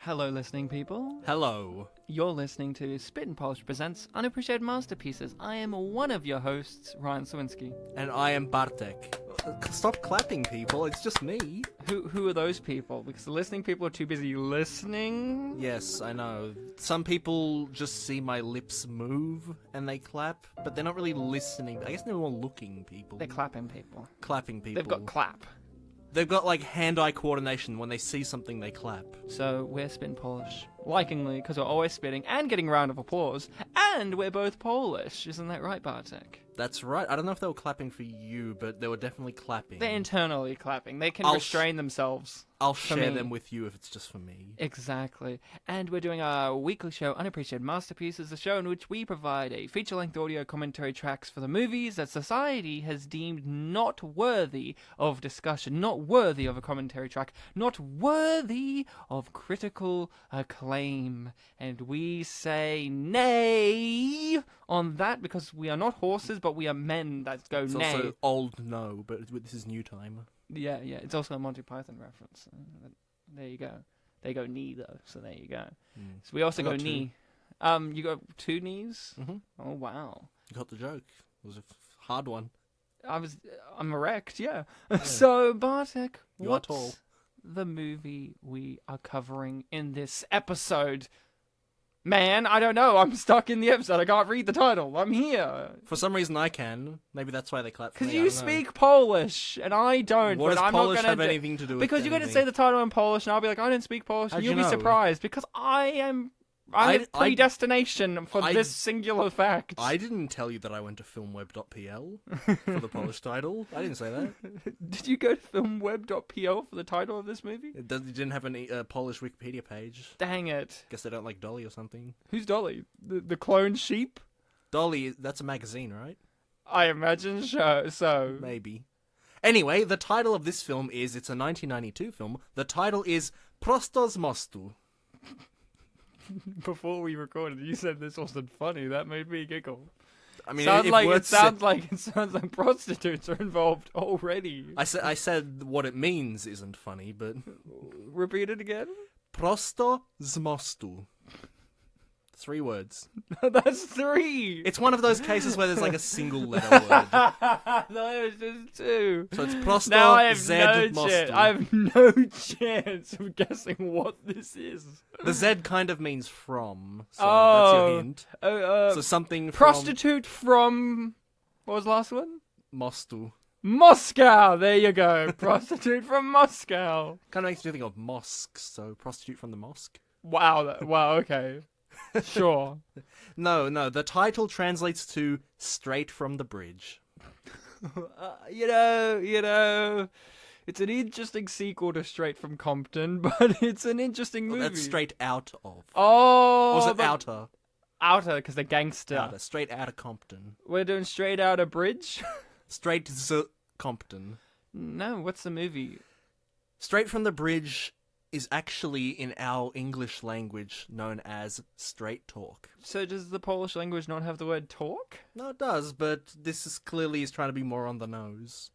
Hello, listening people. Hello. You're listening to Spit and Polish Presents Unappreciated Masterpieces. I am one of your hosts, Ryan Sliwinski. And I am Bartek. Stop clapping, people. It's just me. Who are those people? Because the listening people are too busy listening. Yes, I know. Some people just see my lips move and they clap, but they're not really listening. I guess they're more looking people. They're clapping people. Clapping people. They've got clap. They've got, like, hand-eye coordination. When they see something, they clap. So we're Spit and Polish, likingly, because we're always spitting and getting a round of applause. And we're both Polish. Isn't that right, Bartek? That's right. I don't know if they were clapping for you, but they were definitely clapping. They're internally clapping. They can restrain themselves. I'll share them with you if it's just for me. Exactly. And we're doing our weekly show, Unappreciated Masterpieces, a show in which we provide a feature-length audio commentary tracks for the movies that society has deemed not worthy of discussion, not worthy of a commentary track, not worthy of critical acclaim. And we say nay on that because we are not horses, but we are men that go it's nay. It's also old no, but this is new time. Yeah, it's also a Monty Python reference. There you go. They go knee, though, so there you go. So we also go knee. You got two knees? Mm-hmm. Oh, wow. You got the joke. It was a hard one. I'm erect, yeah. So, Bartek, what's tall. The movie we are covering in this episode? Man, I don't know. I'm stuck in the episode. I can't read the title. I'm here. For some reason, I can. Maybe that's why they clap for me. Because you speak Polish, and I don't. What but does I'm Polish not gonna have anything to do with Because anything? you're going to say the title in Polish, and I'll be like, I didn't speak Polish, and How'd you'll you be know? surprised. Because I'm a predestination for this singular fact. I didn't tell you that I went to filmweb.pl for the Polish title. I didn't say that. Did you go to filmweb.pl for the title of this movie? It didn't have any Polish Wikipedia page. Dang it. Guess they don't like Dolly or something. Who's Dolly? The clone sheep? Dolly, that's a magazine, right? I imagine so. Maybe. Anyway, the title of this film is, it's a 1992 film, the title is Prosto z mostu. Before we recorded, you said this wasn't funny. That made me giggle. I mean, it sounds like prostitutes are involved already. I said what it means isn't funny, but repeat it again. Prosto z mostu. 3 words. That's 3. It's one of those cases where there's like a single letter word. No, it's just 2. So it's Prosto now I have Z no mostu. chance. I have no chance of guessing what this is. The Z kind of means from, so that's your hint. So something from... Prostitute from... What was the last one? Mostu. Moscow! There you go. Prostitute from Moscow. Kind of makes me think of mosques, so prostitute from the mosque. Wow, okay. Sure. No, the title translates to Straight from the Bridge. You know, it's an interesting sequel to Straight from Compton, but it's an interesting movie. That's Straight Out of. Oh! Or was it Outer? Outer, because they're gangster. Outer, Straight Outta Compton. We're doing Straight Outta Bridge? Straight to Compton. No, what's the movie? Straight from the Bridge is actually in our English language known as straight talk. So does the Polish language not have the word talk? No, it does, but this is clearly trying to be more on the nose.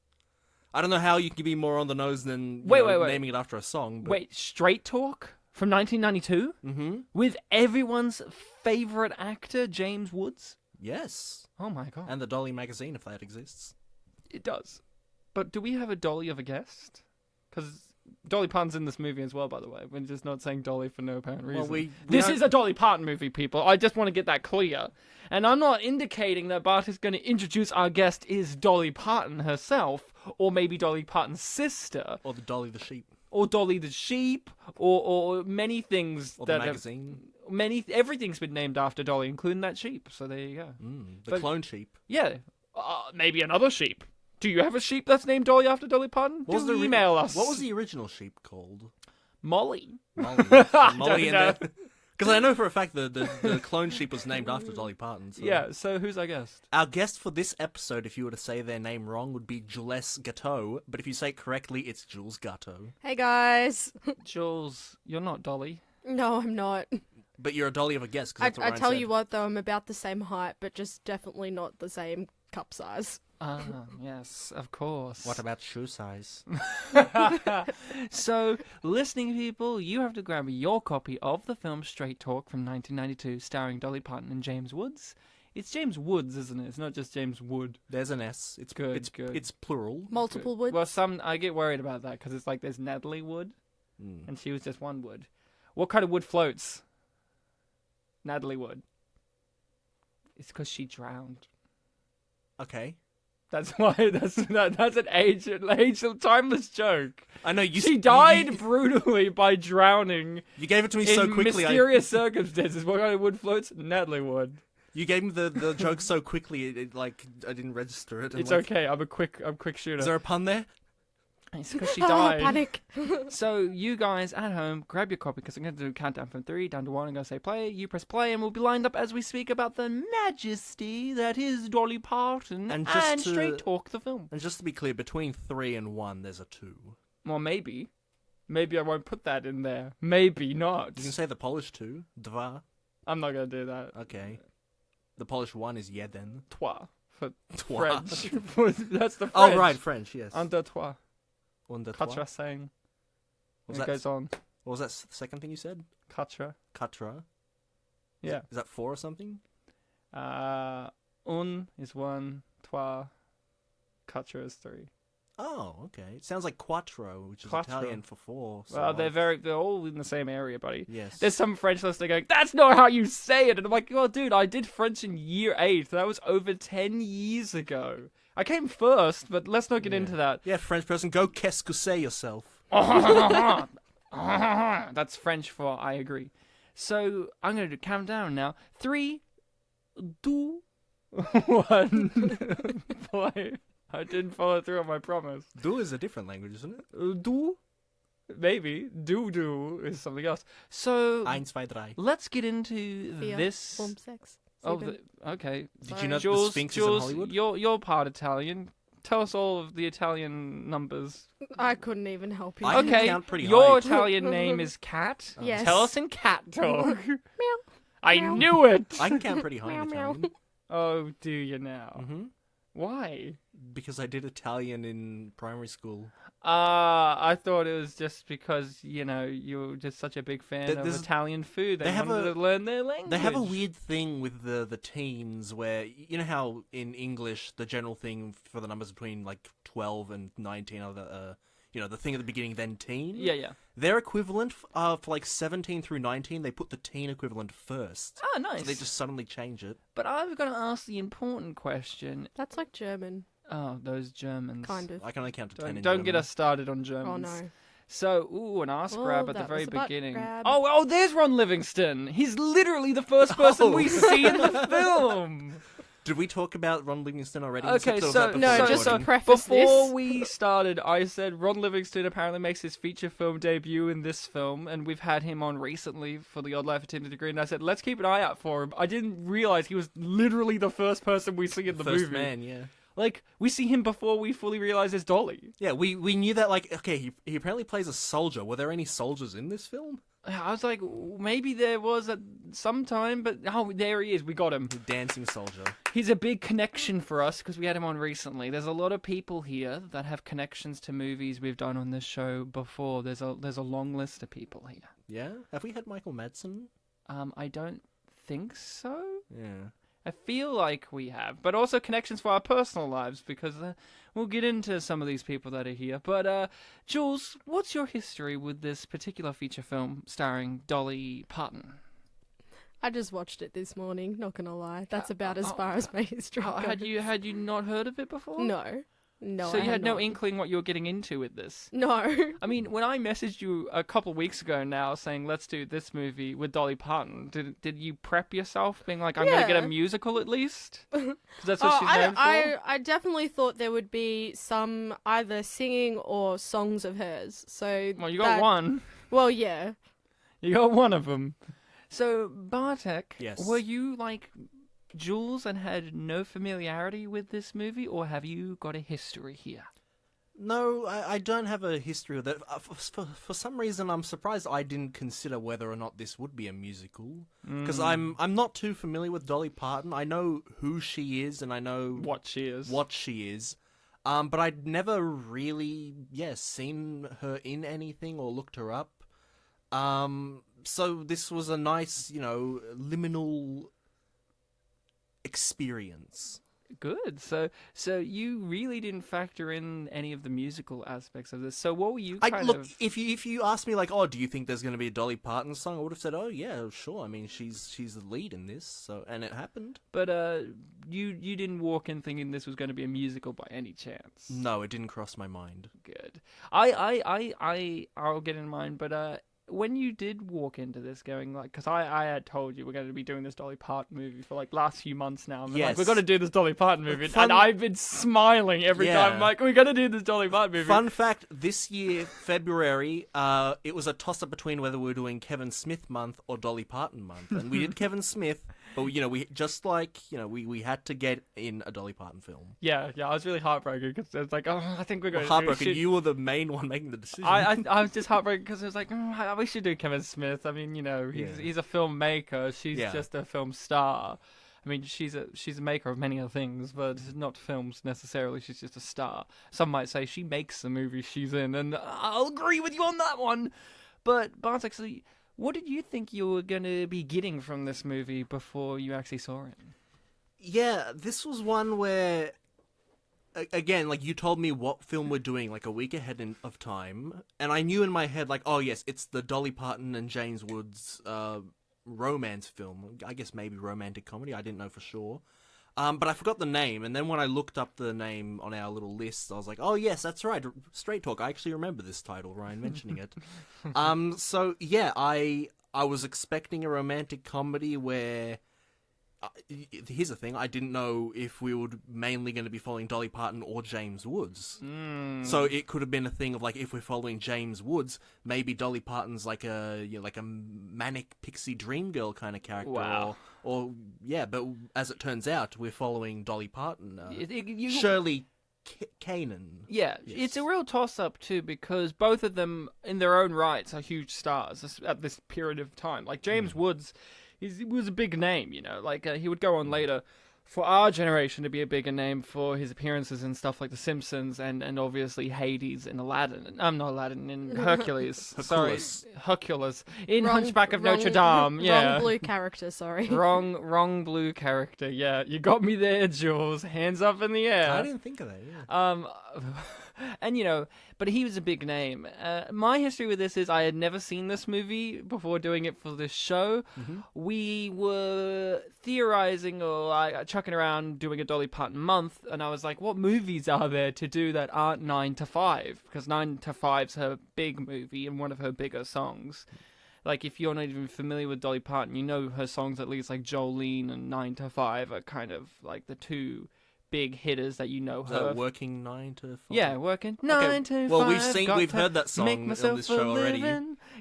I don't know how you can be more on the nose than wait. naming it after a song. But... Wait, Straight Talk from 1992? Mm-hmm. With everyone's favourite actor, James Woods? Yes. Oh my god. And the Dolly magazine, if that exists. It does. But do we have a Dolly of a guest? Because Dolly Parton's in this movie as well, by the way. We're just not saying Dolly for no apparent reason. Well, this is a Dolly Parton movie, people. I just want to get that clear. And I'm not indicating that Bart is going to introduce our guest is Dolly Parton herself, or maybe Dolly Parton's sister. Or the Dolly the sheep. Or Dolly the sheep, or many things. Or the magazine. Everything's been named after Dolly, including that sheep. So there you go. The clone sheep. Yeah. Maybe another sheep. Do you have a sheep that's named Dolly after Dolly Parton? Email us. What was the original sheep called? Molly. Molly and because I know for a fact the clone sheep was named after Dolly Parton. So. Yeah, so who's our guest? Our guest for this episode, if you were to say their name wrong, would be Jules Gatto, but if you say it correctly, it's Jules Gatto. Hey guys. Jules, you're not Dolly. No, I'm not. But you're a Dolly of a guest, because that's what I Ryan tell said. you what though, I'm about the same height, but just definitely not the same cup size. Ah, yes, of course. What about shoe size? So, listening people, you have to grab your copy of the film Straight Talk from 1992, starring Dolly Parton and James Woods. It's James Woods, isn't it? It's not just James Wood. There's an S. It's good. It's plural. Multiple woods. Well, I get worried about that because it's like there's Natalie Wood, and she was just one wood. What kind of wood floats? Natalie Wood. It's because she drowned. Okay. That's why. That's an age timeless joke. I know She died brutally by drowning. You gave it to me so quickly. Mysterious circumstances. What kind of wood floats? Natalie Wood. You gave me the joke so quickly. It I didn't register it. It's okay. I'm a quick shooter. Is there a pun there? It's because she died. Panic. So you guys at home, grab your copy because I'm going to do a countdown from 3 down to 1. I'm going to say play. You press play, and we'll be lined up as we speak about the majesty that is Dolly Parton and Straight Talk the film. And just to be clear, between 3 and 1, there's a 2. Well, maybe I won't put that in there. Maybe not. You can say the Polish 2, dwa. I'm not going to do that. Okay. The Polish 1 is jeden. Trois for Trois. French. That's the French. Oh right, French. Yes. Un, deux, trois. Quatre. Quatre saying. It goes on. What was that second thing you said? Quatre. Quatre. Yeah. Is that 4 or something? Un is 1. Trois. Quatre is 3. Oh, okay. It sounds like quattro, which is Quattro. Italian for 4. So Well, they're all in the same area, buddy. Yes. There's some French listener going, that's not how you say it. And I'm like, well, dude, I did French in year 8. That was over 10 years ago. I came first, but let's not get into that. Yeah, French person, go qu'est-ce que c'est yourself. That's French for I agree. So I'm going to count down now. 3, 2, 1. Boy, I didn't follow through on my promise. Du is a different language, isn't it? Du? Maybe. Do is something else. So, 1, 2, 3. let's get into Vier, this. 5, 6, Oh, 7. okay. Did you know the Jules, Sphinx Jules, is in Hollywood? You're part Italian. Tell us all of the Italian numbers. I couldn't even help you. I can Okay, count pretty your high. Italian name is Cat. Yes. Tell us in cat talk. Meow. I Meow. knew it. I can count pretty high in Meow, meow. Italian. Oh, do you now? Mm-hmm. Why? Because I did Italian in primary school. I thought it was just because, you know, you're just such a big fan of Italian food. They wanted to learn their language. They have a weird thing with the teens where, you know how in English the general thing for the numbers between like 12 and 19 are the, you know, the thing at the beginning, then teen? Yeah. Their equivalent for like 17 through 19, they put the teen equivalent first. Ah, nice. So they just suddenly change it. But I've got to ask the important question. That's like German, Oh, those Germans. kind of. I can only count to 10 in Don't get German. us started on Germans. Oh no. So, an ass Oh, grab at the that very was a butt beginning. grab. Oh, there's Ron Livingston. He's literally the first person we see in the film. Did we talk about Ron Livingston already? Okay, Except so that No, before just recording? preface before this. we started, I said Ron Livingston apparently makes his feature film debut in this film, and we've had him on recently for The Odd Life of Tim Degree, and I said, let's keep an eye out for him. I didn't realize he was literally the first person we see in the First movie. man, yeah. Like, we see him before we fully realize it's Dolly. Yeah, we knew that, like, okay, he apparently plays a soldier. Were there any soldiers in this film? I was like, maybe there was at some time, but oh, there he is. We got him. The dancing soldier. He's a big connection for us because we had him on recently. There's a lot of people here that have connections to movies we've done on this show before. There's a long list of people here. Yeah? Have we had Michael Madsen? I don't think so. Yeah. I feel like we have, but also connections for our personal lives because we'll get into some of these people that are here. But Jules, what's your history with this particular feature film starring Dolly Parton? I just watched it this morning, not gonna lie. That's about as far as my history goes. Had you not heard of it before? No. No, So I you had no not. inkling what you were getting into with this? No. I mean, when I messaged you a couple weeks ago now saying, let's do this movie with Dolly Parton, did you prep yourself being like, I'm going to get a Yeah. musical at least? 'Cause that's what she's known for? I definitely thought there would be some either singing or songs of hers. So Well, you got one. Well, yeah. You got one of them. So, Bartek, Yes. were you like Jules and had no familiarity with this movie, or have you got a history here? No, I don't have a history of that. For some reason, I'm surprised I didn't consider whether or not this would be a musical. Because I'm not too familiar with Dolly Parton. I know who she is, and I know What she is. But I'd never really, seen her in anything or looked her up. So this was a nice, liminal experience. Good. So you really didn't factor in any of the musical aspects of this. So what were you If you asked me like, oh, do you think there's going to be a Dolly Parton song? I would have said, oh yeah, sure. I mean, she's the lead in this, so and it happened. But you didn't walk in thinking this was going to be a musical by any chance. No, it didn't cross my mind. Good. I'll get in mind, but when you did walk into this going like, because I had told you we're going to be doing this Dolly Parton movie for like last few months now. I'm like, we're going to do this Dolly Parton movie. And I've been smiling every time. I'm like, we're going to do this Dolly Parton movie. Fun fact, this year, February, it was a toss-up between whether we were doing Kevin Smith month or Dolly Parton month. And we did Kevin Smith, but we just like, we had to get in a Dolly Parton film. Yeah, I was really heartbroken because it's like, oh, I think we're going to heartbroken. You were the main one making the decision. I was just heartbroken because it was like, we should do Kevin Smith. I mean, he's a filmmaker. She's just a film star. I mean, she's a maker of many other things, but not films necessarily. She's just a star. Some might say she makes the movies she's in, and I'll agree with you on that one. But Bartek, actually, what did you think you were going to be getting from this movie before you actually saw it? Yeah, this was one where, again, like you told me what film we're doing like a week ahead of time, and I knew in my head like, oh yes, it's the Dolly Parton and James Woods romance film. I guess maybe romantic comedy. I didn't know for sure. But I forgot the name, and then when I looked up the name on our little list, I was like, oh yes, that's right, Straight Talk. I actually remember this title, Ryan mentioning it. So yeah, I was expecting a romantic comedy where... here's the thing, I didn't know if we were mainly going to be following Dolly Parton or James Woods. So it could have been a thing of like, if we're following James Woods, maybe Dolly Parton's like a manic pixie dream girl kind of character. Wow. But as it turns out, we're following Dolly Parton. Shirley Kanan. Yeah, yes. It's a real toss-up too, because both of them, in their own rights, are huge stars at this period of time. Like James Woods... He was a big name, like he would go on later for our generation to be a bigger name for his appearances in stuff like The Simpsons and obviously Hades in Aladdin. I'm not Aladdin, in Hercules. Hercules. In Hunchback of Notre Dame. Yeah. Wrong blue character, sorry. Wrong blue character, yeah. You got me there, Jules. Hands up in the air. I didn't think of that, yeah. And, but he was a big name. My history with this is I had never seen this movie before doing it for this show. Mm-hmm. We were theorizing or chucking around doing a Dolly Parton month, and I was like, what movies are there to do that aren't 9 to 5? Because 9 to 5's her big movie and one of her bigger songs. Like, if you're not even familiar with Dolly Parton, you know her songs, at least, like Jolene and 9 to 5 are kind of like the two big hitters that you know her. Working 9 to 5? Yeah, working 9 to 5. Well, we've heard that song on this show already.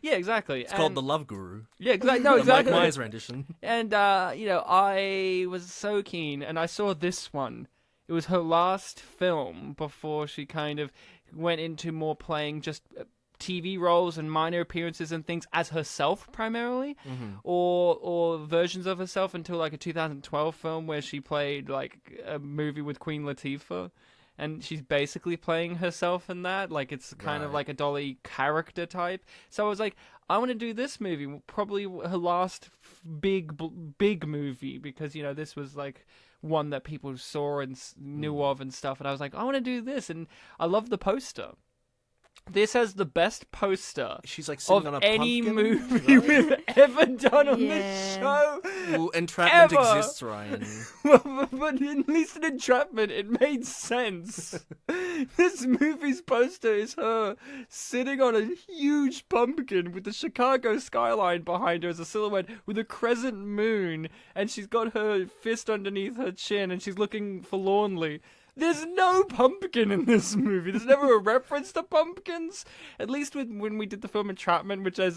Yeah, exactly. It's called The Love Guru. Yeah, exactly. No, exactly. Mike Myers rendition. And, I was so keen, and I saw this one. It was her last film before she kind of went into more playing just TV roles and minor appearances and things as herself primarily, or versions of herself until like a 2012 film where she played like a movie with Queen Latifah, and she's basically playing herself in that. Like it's kind of like a Dolly character type. So I was like, I want to do this movie, probably her last big movie, because this was like one that people saw and knew of and stuff. And I was like, I want to do this, and I love the poster. This has the best poster She's like sitting of on a any pumpkin, movie we've ever done on this show. Well, entrapment ever. exists, Ryan. But at least in Entrapment, it made sense. This movie's poster is her sitting on a huge pumpkin with the Chicago skyline behind her as a silhouette with a crescent moon, and she's got her fist underneath her chin, and she's looking forlornly. There's no pumpkin in this movie. There's never a reference to pumpkins. At least when we did the film Entrapment, which has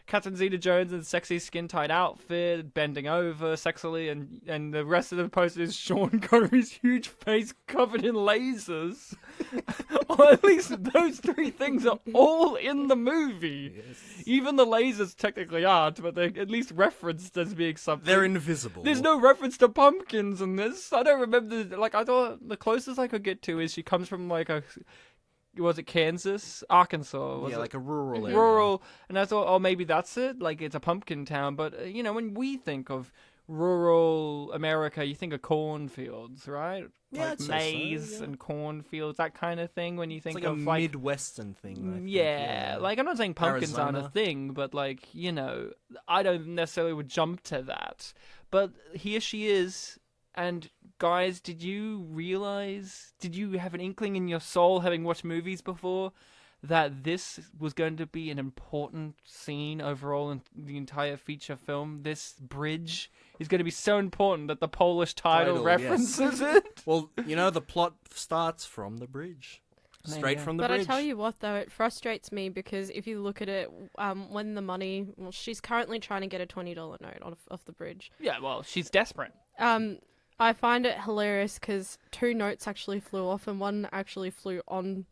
Catherine Zeta-Jones in a sexy skin-tight outfit, bending over sexily, and the rest of the poster is Sean Connery's huge face covered in lasers. Or at least those three things are all in the movie. Yes. Even the lasers technically aren't, but they're at least referenced as being something. They're invisible. There's no reference to pumpkins in this. I don't remember. Like, I thought the closest I could get to is she comes from like a. Was it Kansas? Arkansas? Was yeah, it? like a rural area. Rural, and I thought, oh, maybe that's it. Like, it's a pumpkin town. But when we think of rural America, you think of cornfields, right? Yeah, like I'd say maize so, yeah. and cornfields, that kind of thing. When you It's think like of a like Midwestern thing. I think, yeah, like I'm not saying pumpkins aren't a Arizona. thing, but like I don't necessarily would jump to that. But here she is. And guys, did you have an inkling in your soul, having watched movies before, that this was going to be an important scene overall in the entire feature film? This bridge is going to be so important that the Polish title references it. Well, the plot starts from the bridge. Straight from the But bridge. I tell you what, though, it frustrates me because if you look at it, when the money... Well, she's currently trying to get a $20 note off the bridge. Yeah, well, she's desperate. I find it hilarious because 2 notes actually flew off and one actually flew on,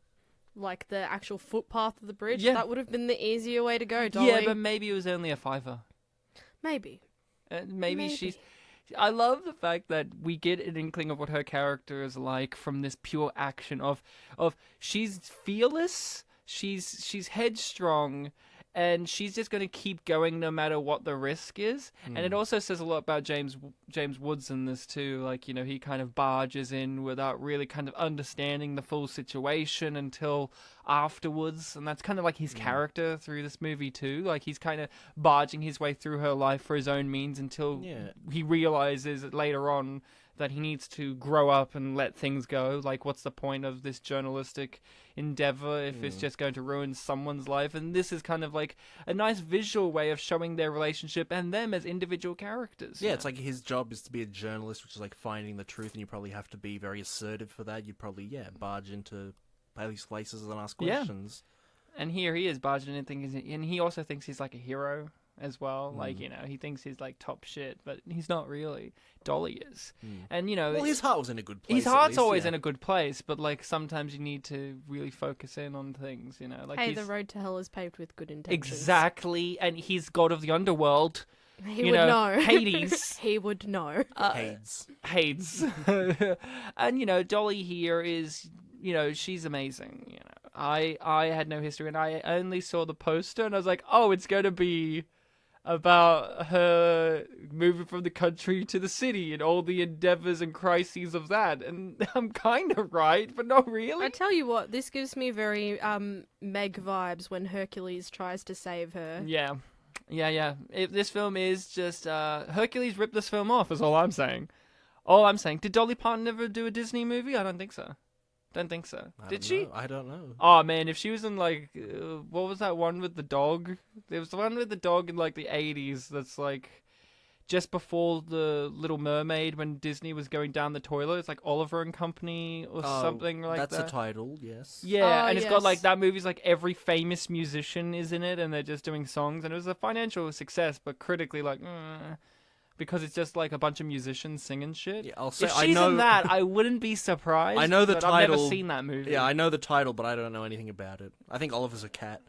like, the actual footpath of the bridge. Yeah. That would have been the easier way to go, Dolly. Yeah, but maybe it was only a $5. Maybe. Maybe she's... I love the fact that we get an inkling of what her character is like from this pure action of she's fearless, she's headstrong, and she's just going to keep going no matter what the risk is. And it also says a lot about James Woods in this too. Like, he kind of barges in without really kind of understanding the full situation until afterwards. And that's kind of like his character through this movie too. Like, he's kind of barging his way through her life for his own means until he realizes later on that he needs to grow up and let things go. Like, what's the point of this journalistic endeavor if it's just going to ruin someone's life? And this is kind of like a nice visual way of showing their relationship and them as individual characters. Yeah, it's like his job is to be a journalist, which is like finding the truth, and you probably have to be very assertive for that. You'd probably, barge into these places and ask questions. And here he is barging in things, and he also thinks he's like a hero as well. Like, he thinks he's like top shit, but he's not really. Dolly is. And, Well, his heart was in a good place. his heart's at least, always in a good place, but like sometimes you need to really focus in on things, Like, Hey, the road to hell is paved with good intentions. Exactly, and he's god of the underworld. He would know. Hades. He would know. Hades. And, Dolly here is, she's amazing. I had no history, and I only saw the poster, and I was like, oh, it's going to be about her moving from the country to the city and all the endeavors and crises of that. And I'm kind of right, but not really. I tell you what, this gives me very Meg vibes when Hercules tries to save her. Yeah. This film is just Hercules ripped this film off. Is all I'm saying. Did Dolly Parton ever do a Disney movie? I don't think so. Did she? I don't know. Oh man, if she was in like, what was that one with the dog? There was the one with the dog in like the 80s. That's like just before the Little Mermaid, when Disney was going down the toilet. It's like Oliver and Company or something like that. That's a title, yes. Yeah, and it's got like yes. that movie's like every famous musician is in it, and they're just doing songs, and it was a financial success, but critically like. Because it's just like a bunch of musicians singing shit. Yeah, I'll say if I she's know in that, I wouldn't be surprised. I know the but title. I've never seen that movie. Yeah, I know the title, but I don't know anything about it. I think Oliver's a cat.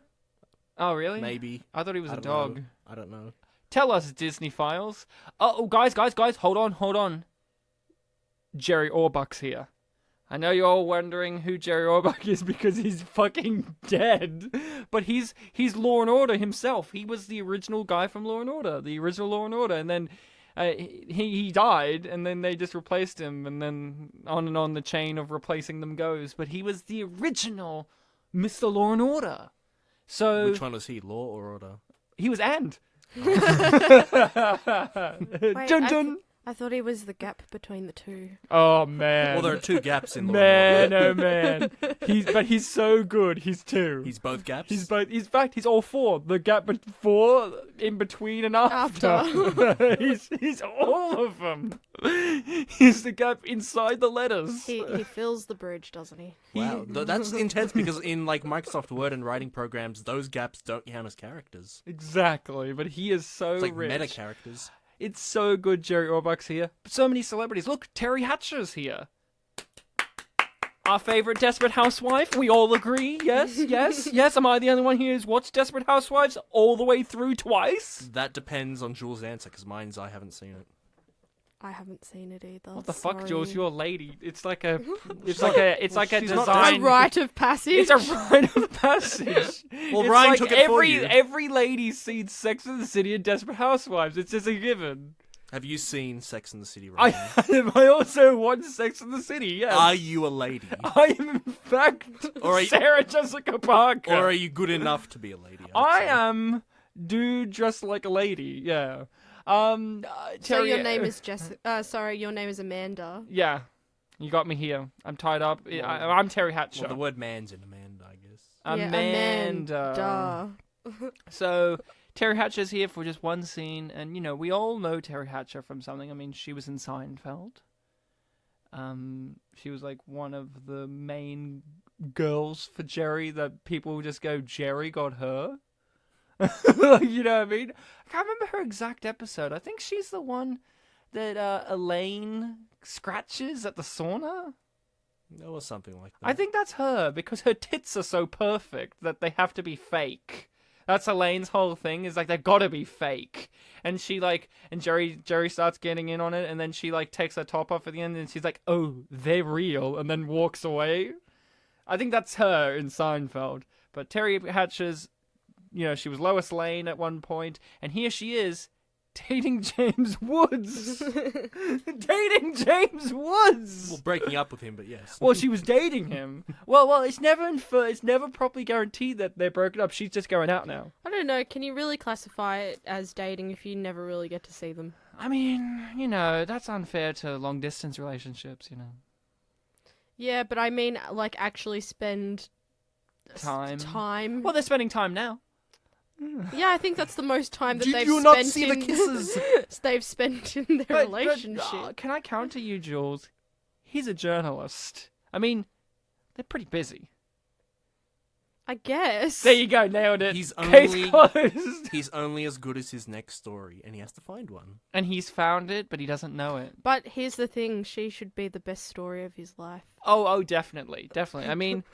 Oh, really? Maybe. I thought he was I a don't dog. know. I don't know. Tell us, Disney Files. Oh, guys, hold on. Jerry Orbach's here. I know you're all wondering who Jerry Orbach is because he's fucking dead. But he's Law and Order himself. He was the original guy from Law and Order. And then he died, and then they just replaced him, and then on the chain of replacing them goes. But he was the original Mr. Law and Order. So Which one was he, Law or Order? he was And. Wait, Dun dun. I thought he was the gap between the two. Oh man. Well, there are two gaps in the man, oh man. He's so good. He's two. He's both gaps. He's both. In fact, he's all four. The gap before, in between, and after. he's all of them. He's the gap inside the letters. He fills the bridge, doesn't he? Wow, that's intense because in like Microsoft Word and writing programs, those gaps don't count as characters. Exactly, but he is so It's like rich. meta characters. It's so good. Jerry Orbach's here. So many celebrities. Look, Terry Hatcher's here. Our favorite Desperate Housewife. We all agree. Yes, yes, yes. Am I the only one here who's watched Desperate Housewives all the way through twice? That depends on Jules' answer because mine's I haven't seen it. I haven't seen it either. What the fuck, Jules? You're a lady. It's like a she's not design. A rite of passage. It's a rite of passage. Well, It's Ryan like took it for you. every lady's seen Sex and the City and Desperate Housewives. It's just a given. Have you seen Sex and the City, Ryan? I also watched Sex and the City. Yes. Are you a lady? I am in fact Sarah Jessica Parker. Or are you good enough to be a lady? I am dude dressed like a lady. Yeah. So Terry, your name is your name is Amanda. Yeah. You got me here. I'm tied up. I'm Terry Hatcher. Well, the word man's in Amanda, I guess. Amanda. So Terry Hatcher's here for just one scene, and we all know Terry Hatcher from something. I mean, she was in Seinfeld. She was like one of the main girls for Jerry that people just go, Jerry got her. You know what I mean? I can't remember her exact episode. I think she's the one that Elaine scratches at the sauna. Or something like that. I think that's her because her tits are so perfect that they have to be fake. That's Elaine's whole thing, is like they've got to be fake. And she and Jerry starts getting in on it, and then she takes her top off at the end, and she's like, "Oh, they're real," and then walks away. I think that's her in Seinfeld. But Terry Hatcher's, she was Lois Lane at one point, and here she is dating James Woods. Dating James Woods. Well, breaking up with him, but yes. Well, she was dating him. Well, it's never properly guaranteed that they're broken up. She's just going out now. I don't know. Can you really classify it as dating if you never really get to see them? I mean, that's unfair to long distance relationships. Yeah, but I mean, actually spend time. Well, they're spending time now. Yeah, I think that's the most time that Did you not see the kisses? they've spent in their relationship. But, can I counter you, Jules? He's a journalist. I mean, they're pretty busy. I guess. There you go, nailed it. He's Case closed. He's only as good as his next story, and he has to find one. And he's found it, but he doesn't know it. But here's the thing, she should be the best story of his life. Oh, definitely. I mean,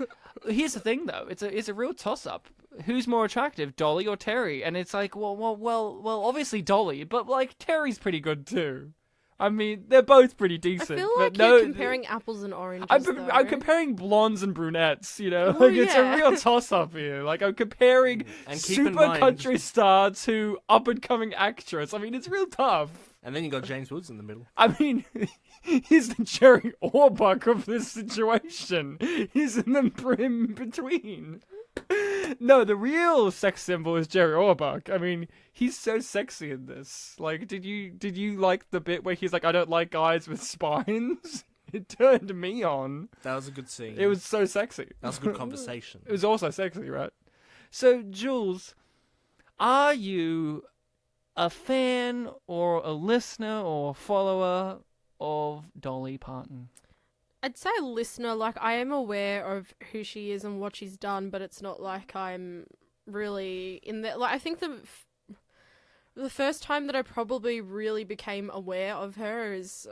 here's the thing, though. It's a real toss-up. Who's more attractive, Dolly or Terry? And it's like, well, obviously Dolly, but Terry's pretty good too. I mean, they're both pretty decent. I feel like you're comparing apples and oranges. I'm comparing blondes and brunettes. It's a real toss-up here. I'm comparing super country star to up-and-coming actress. I mean, it's real tough. And then you got James Woods in the middle. I mean, he's the Jerry Orbach of this situation. He's in the in between. No, the real sex symbol is Jerry Orbach. I mean, he's so sexy in this. Did you like the bit where he's like, I don't like guys with spines? It turned me on. That was a good scene. It was so sexy. That was a good conversation. It was also sexy, right? So, Jules, are you a fan or a listener or follower of Dolly Parton? I'd say listener. I am aware of who she is and what she's done, but it's not like I'm really in there. I think the first time that I probably really became aware of her is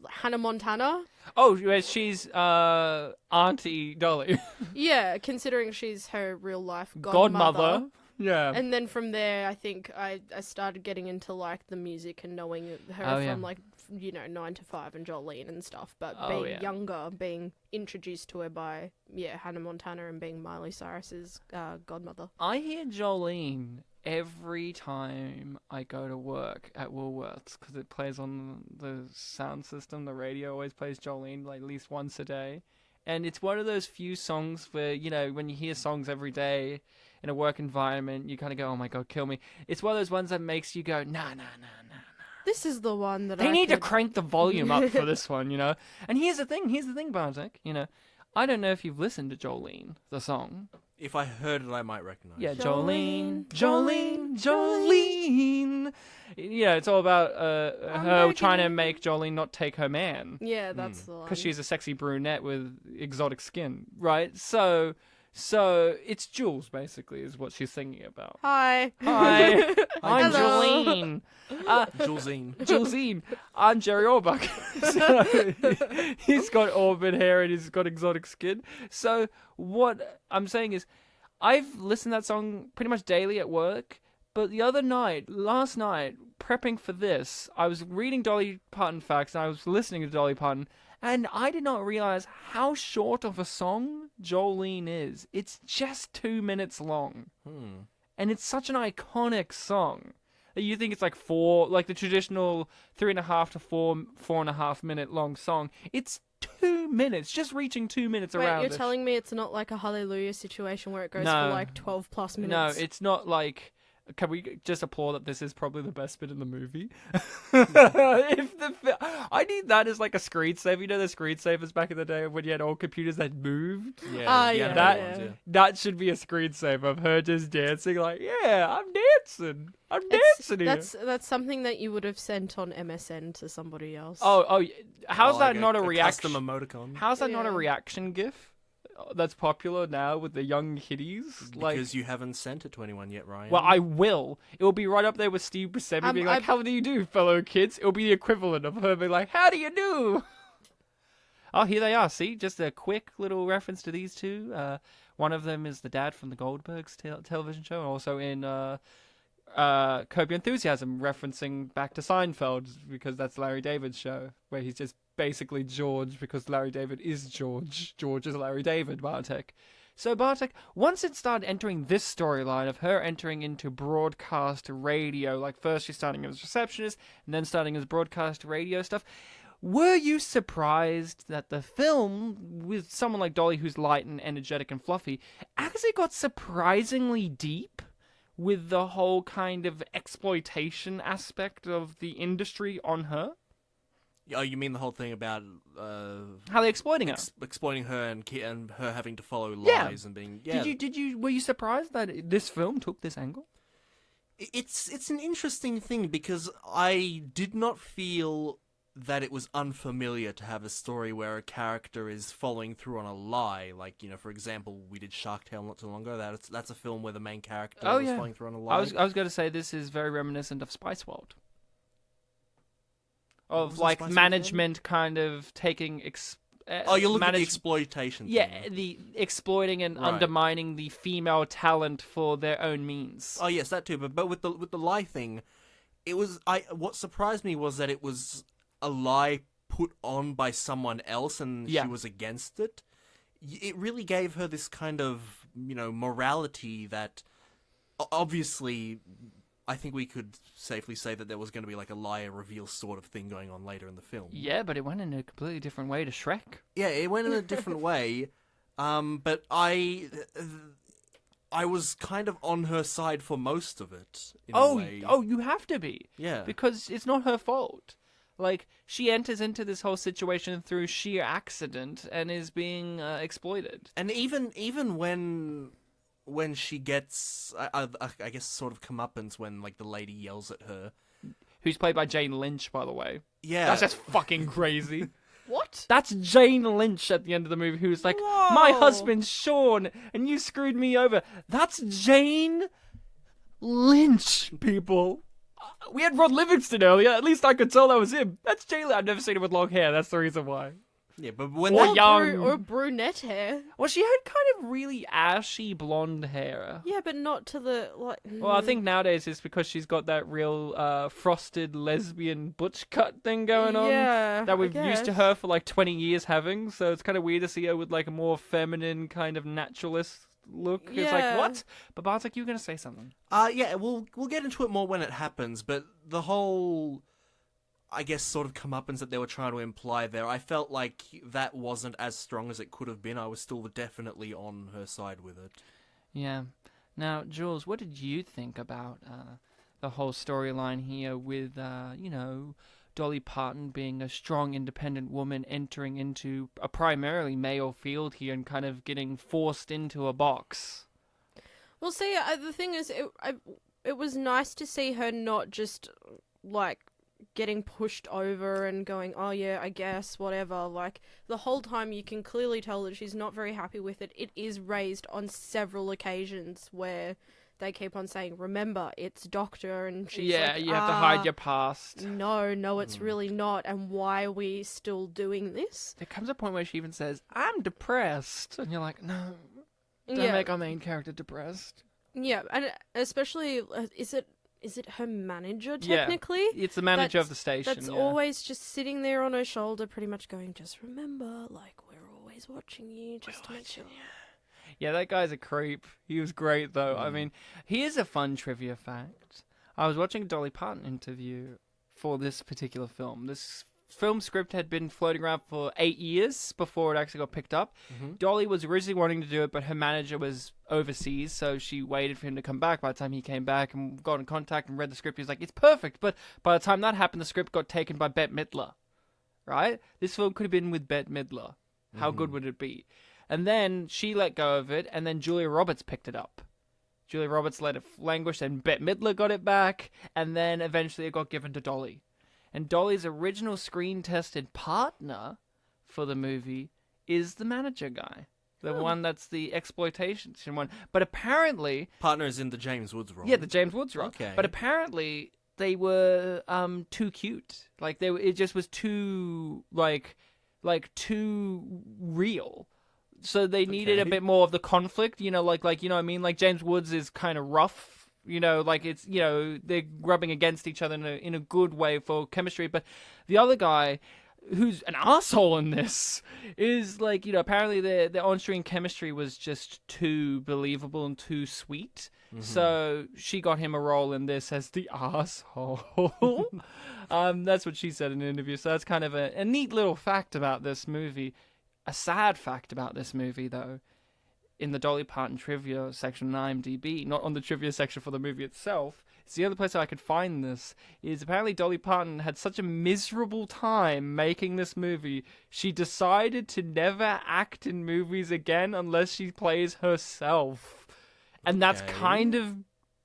Hannah Montana. Oh, she's Auntie Dolly. Yeah, considering she's her real life godmother. Yeah. And then from there, I think I started getting into the music and knowing her from 9 to 5 and Jolene and stuff. But being younger, being introduced to her by Hannah Montana and being Miley Cyrus's godmother. I hear Jolene every time I go to work at Woolworths because it plays on the sound system. The radio always plays Jolene at least once a day. And it's one of those few songs where, when you hear songs every day in a work environment, you kind of go, oh my God, kill me. It's one of those ones that makes you go, nah. This is the one that They I need to could... crank the volume up for this one, you know? And here's the thing, Bartek, you know. I don't know if you've listened to Jolene, the song. If I heard it, I might recognize Yeah, it. Jolene, Jolene, Jolene. Yeah, it's all about her trying to make Jolene not take her man. Yeah, that's the one. Because she's a sexy brunette with exotic skin, right? So it's Jules, basically, is what she's singing about. Hi. Hi, I'm Hello. Jolene. Julesine. I'm Jerry Orbach. So, he's got auburn hair and he's got exotic skin. So what I'm saying is, I've listened to that song pretty much daily at work. But last night, prepping for this, I was reading Dolly Parton facts and I was listening to Dolly Parton. And I did not realize how short of a song Jolene is. It's just 2 minutes long. And it's such an iconic song. You think it's like the traditional 3.5 to 4.5 minute long song. It's 2 minutes, just reaching 2 minutes around. You're telling me it's not like a Hallelujah situation where it goes for like 12 plus minutes? No, it's not like... Can we just applaud that this is probably the best bit in the movie? I need that as like a screensaver. You know the screensavers back in the day when you had old computers that moved? That should be a screensaver of her just dancing like, yeah, I'm dancing. I'm dancing here. That's something that you would have sent on MSN to somebody else. How's that not a reaction? Custom emoticon. How's that not a reaction GIF? That's popular now with the young kiddies. Because you haven't sent it to anyone yet, Ryan. Well, I will. It will be right up there with Steve Buscemi being like, how do you do, fellow kids? It will be the equivalent of her being like, how do you do? Oh, here they are. See, just a quick little reference to these two. One of them is the dad from the Goldbergs television show, and also in Curb Your Enthusiasm, referencing back to Seinfeld, because that's Larry David's show, where he's just basically George, because Larry David is George. George is Larry David, Bartek. So Bartek, once it started entering this storyline of her entering into broadcast radio, like first she's starting as receptionist, and then starting as broadcast radio stuff, were you surprised that the film, with someone like Dolly who's light and energetic and fluffy, actually got surprisingly deep with the whole kind of exploitation aspect of the industry on her? Oh, you mean the whole thing about how they're exploiting her, exploiting her, and her having to follow lies and being. Yeah. Were you surprised that this film took this angle? It's an interesting thing because I did not feel that it was unfamiliar to have a story where a character is following through on a lie. Like, you know, for example, we did Shark Tale not too long ago. That's a film where the main character was following through on a lie. I was going to say this is very reminiscent of Spice World. Of like management kind of taking you're looking at the exploitation thing. The exploiting and undermining the female talent for their own means. Oh yes, that too. But with the lie thing, it was what surprised me was that it was a lie put on by someone else and she was against it. It really gave her this kind of, you know, morality that obviously I think we could safely say that there was going to be like a liar reveal sort of thing going on later in the film. Yeah, but it went in a completely different way to Shrek. Yeah, it went in a different way. But I was kind of on her side for most of it. In a way. Oh, you have to be. Yeah. Because it's not her fault. Like, she enters into this whole situation through sheer accident and is being exploited. And even when she gets, I guess, sort of comeuppance when, like, the lady yells at her. Who's played by Jane Lynch, by the way. Yeah. That's just fucking crazy. What? That's Jane Lynch at the end of the movie who's like, Whoa. My husband's Sean, and you screwed me over. That's Jane Lynch, people. We had Rod Livingston earlier. At least I could tell that was him. That's Jane Lynch. I've never seen him with long hair. That's the reason why. Yeah, but when or brunette hair. Well, she had kind of really ashy blonde hair. Yeah, but not to the like. Well, I think nowadays it's because she's got that real frosted lesbian butch cut thing going on. Yeah, that we've used to her for like 20 years having. So it's kind of weird to see her with like a more feminine kind of naturalist look. Yeah. It's like, what? But Bartek, you were going to say something. Yeah, we'll get into it more when it happens. But the whole, I guess, sort of comeuppance that they were trying to imply there, I felt like that wasn't as strong as it could have been. I was still definitely on her side with it. Yeah. Now, Jules, what did you think about the whole storyline here with, Dolly Parton being a strong, independent woman entering into a primarily male field here and kind of getting forced into a box. Well, see, the thing is, it was nice to see her not just, like, getting pushed over and going, oh yeah, I guess, whatever. Like, the whole time you can clearly tell that she's not very happy with it. It is raised on several occasions where they keep on saying, remember, it's doctor, and she's like, you have to hide your past. No, it's really not, and why are we still doing this? There comes a point where she even says, I'm depressed, and you're like, no, don't make our main character depressed. Yeah, and especially, is it her manager, technically? Yeah, it's the manager of the station. That's always just sitting there on her shoulder, pretty much going, just remember, like, we're always watching you, just to make sure. Yeah, that guy's a creep. He was great, though. I mean, here's a fun trivia fact. I was watching a Dolly Parton interview for this particular film. This film script had been floating around for 8 years before it actually got picked up. Dolly was originally wanting to do it, but her manager was overseas, so she waited for him to come back. By the time he came back and got in contact and read the script, he was like, it's perfect. But by the time that happened, the script got taken by Bette Midler, right? This film could have been with Bette Midler. How good would it be? And then she let go of it, and then Julia Roberts picked it up. Julia Roberts let it languish, and Bette Midler got it back, and then eventually it got given to Dolly. And Dolly's original screen-tested partner for the movie is the manager guy. The one that's the exploitation one. But apparently... Partner is in the James Woods role. Yeah, the James Woods role. Okay. But apparently they were too cute. Like, it just was too, like too real. So they needed a bit more of the conflict, you know what I mean? Like, James Woods is kind of rough, like it's, they're rubbing against each other in a good way for chemistry. But the other guy, who's an asshole in this, is like, apparently their on-screen chemistry was just too believable and too sweet. So she got him a role in this as the asshole. That's what she said in an interview. So that's kind of a neat little fact about this movie. A sad fact about this movie, though, in the Dolly Parton trivia section on IMDb, not on the trivia section for the movie itself, it's the only place I could find this, is apparently Dolly Parton had such a miserable time making this movie, she decided to never act in movies again unless she plays herself. And that's kind of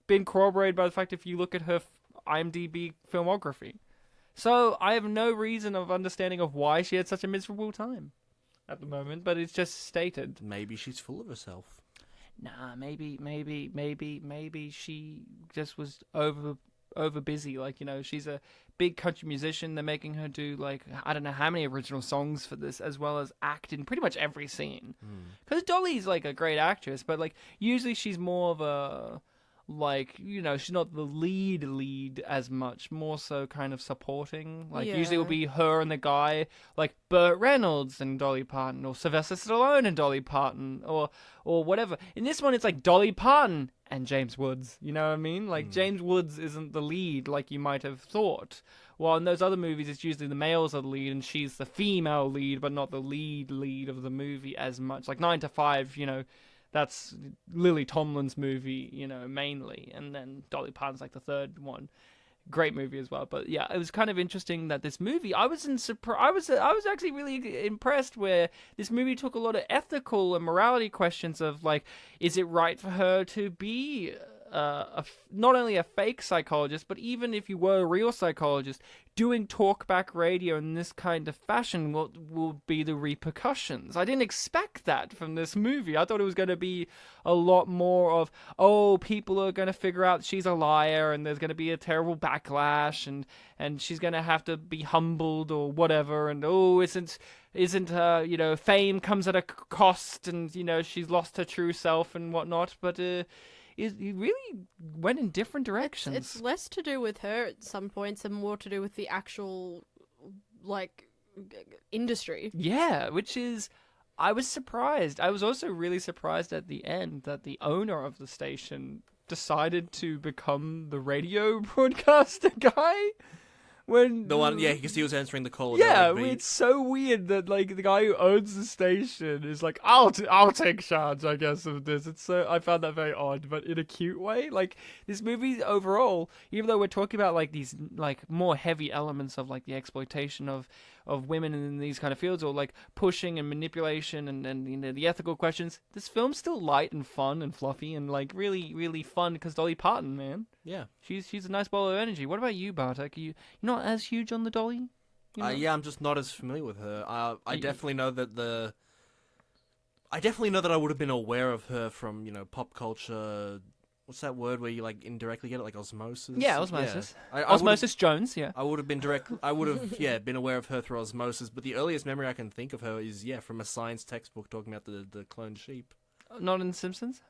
been corroborated by the fact if you look at her IMDb filmography. So I have no reason of understanding of why she had such a miserable time at the moment, but it's just stated. Maybe she's full of herself. Nah, maybe she just was over busy. Like, she's a big country musician. They're making her do, like, I don't know how many original songs for this, as well as act in pretty much every scene. Because Dolly's, like, a great actress, but, like, usually she's more of a... like, she's not the lead as much, more so kind of supporting. Like, usually it will be her and the guy, like Burt Reynolds and Dolly Parton, or Sylvester Stallone and Dolly Parton, or whatever. In this one, it's like Dolly Parton and James Woods, you know what I mean? Like, James Woods isn't the lead like you might have thought. While in those other movies, it's usually the males are the lead, and she's the female lead, but not the lead of the movie as much. Like 9 to 5, that's Lily Tomlin's movie, mainly. And then Dolly Parton's like the third one. Great movie as well. But yeah, it was kind of interesting that this movie, I was actually really impressed where this movie took a lot of ethical and morality questions of, like, is it right for her to be not only a fake psychologist, but even if you were a real psychologist, doing talkback radio in this kind of fashion, what will be the repercussions? I didn't expect that from this movie. I thought it was going to be a lot more of, people are going to figure out she's a liar, and there's going to be a terrible backlash, and she's going to have to be humbled or whatever, and isn't fame comes at a cost, and she's lost her true self and whatnot. But it really went in different directions. It's less to do with her at some points and more to do with the actual, like, industry. Yeah, which is... I was surprised. I was also really surprised at the end that the owner of the station decided to become the radio broadcaster guy, when The one, yeah, because he was answering the call. Yeah, it's so weird that like the guy who owns the station is like, I'll take charge, I guess, of this. It's so I found that very odd, but in a cute way. Like this movie overall, even though we're talking about like these like more heavy elements of like the exploitation of women in these kind of fields, or like pushing and manipulation and you know the ethical questions, this film's still light and fun and fluffy and like really really fun because Dolly Parton, man. Yeah. She's a nice ball of energy. What about you, Bartek? You're not as huge on the Dolly? Yeah, I'm just not as familiar with her. I definitely know that I definitely know that I would have been aware of her from, you know, pop culture. What's that word where you like indirectly get it, like osmosis? Yeah, osmosis. Yeah. Osmosis Jones. Yeah. I would have been been aware of her through osmosis. But the earliest memory I can think of her is from a science textbook talking about the cloned sheep. Not in The Simpsons.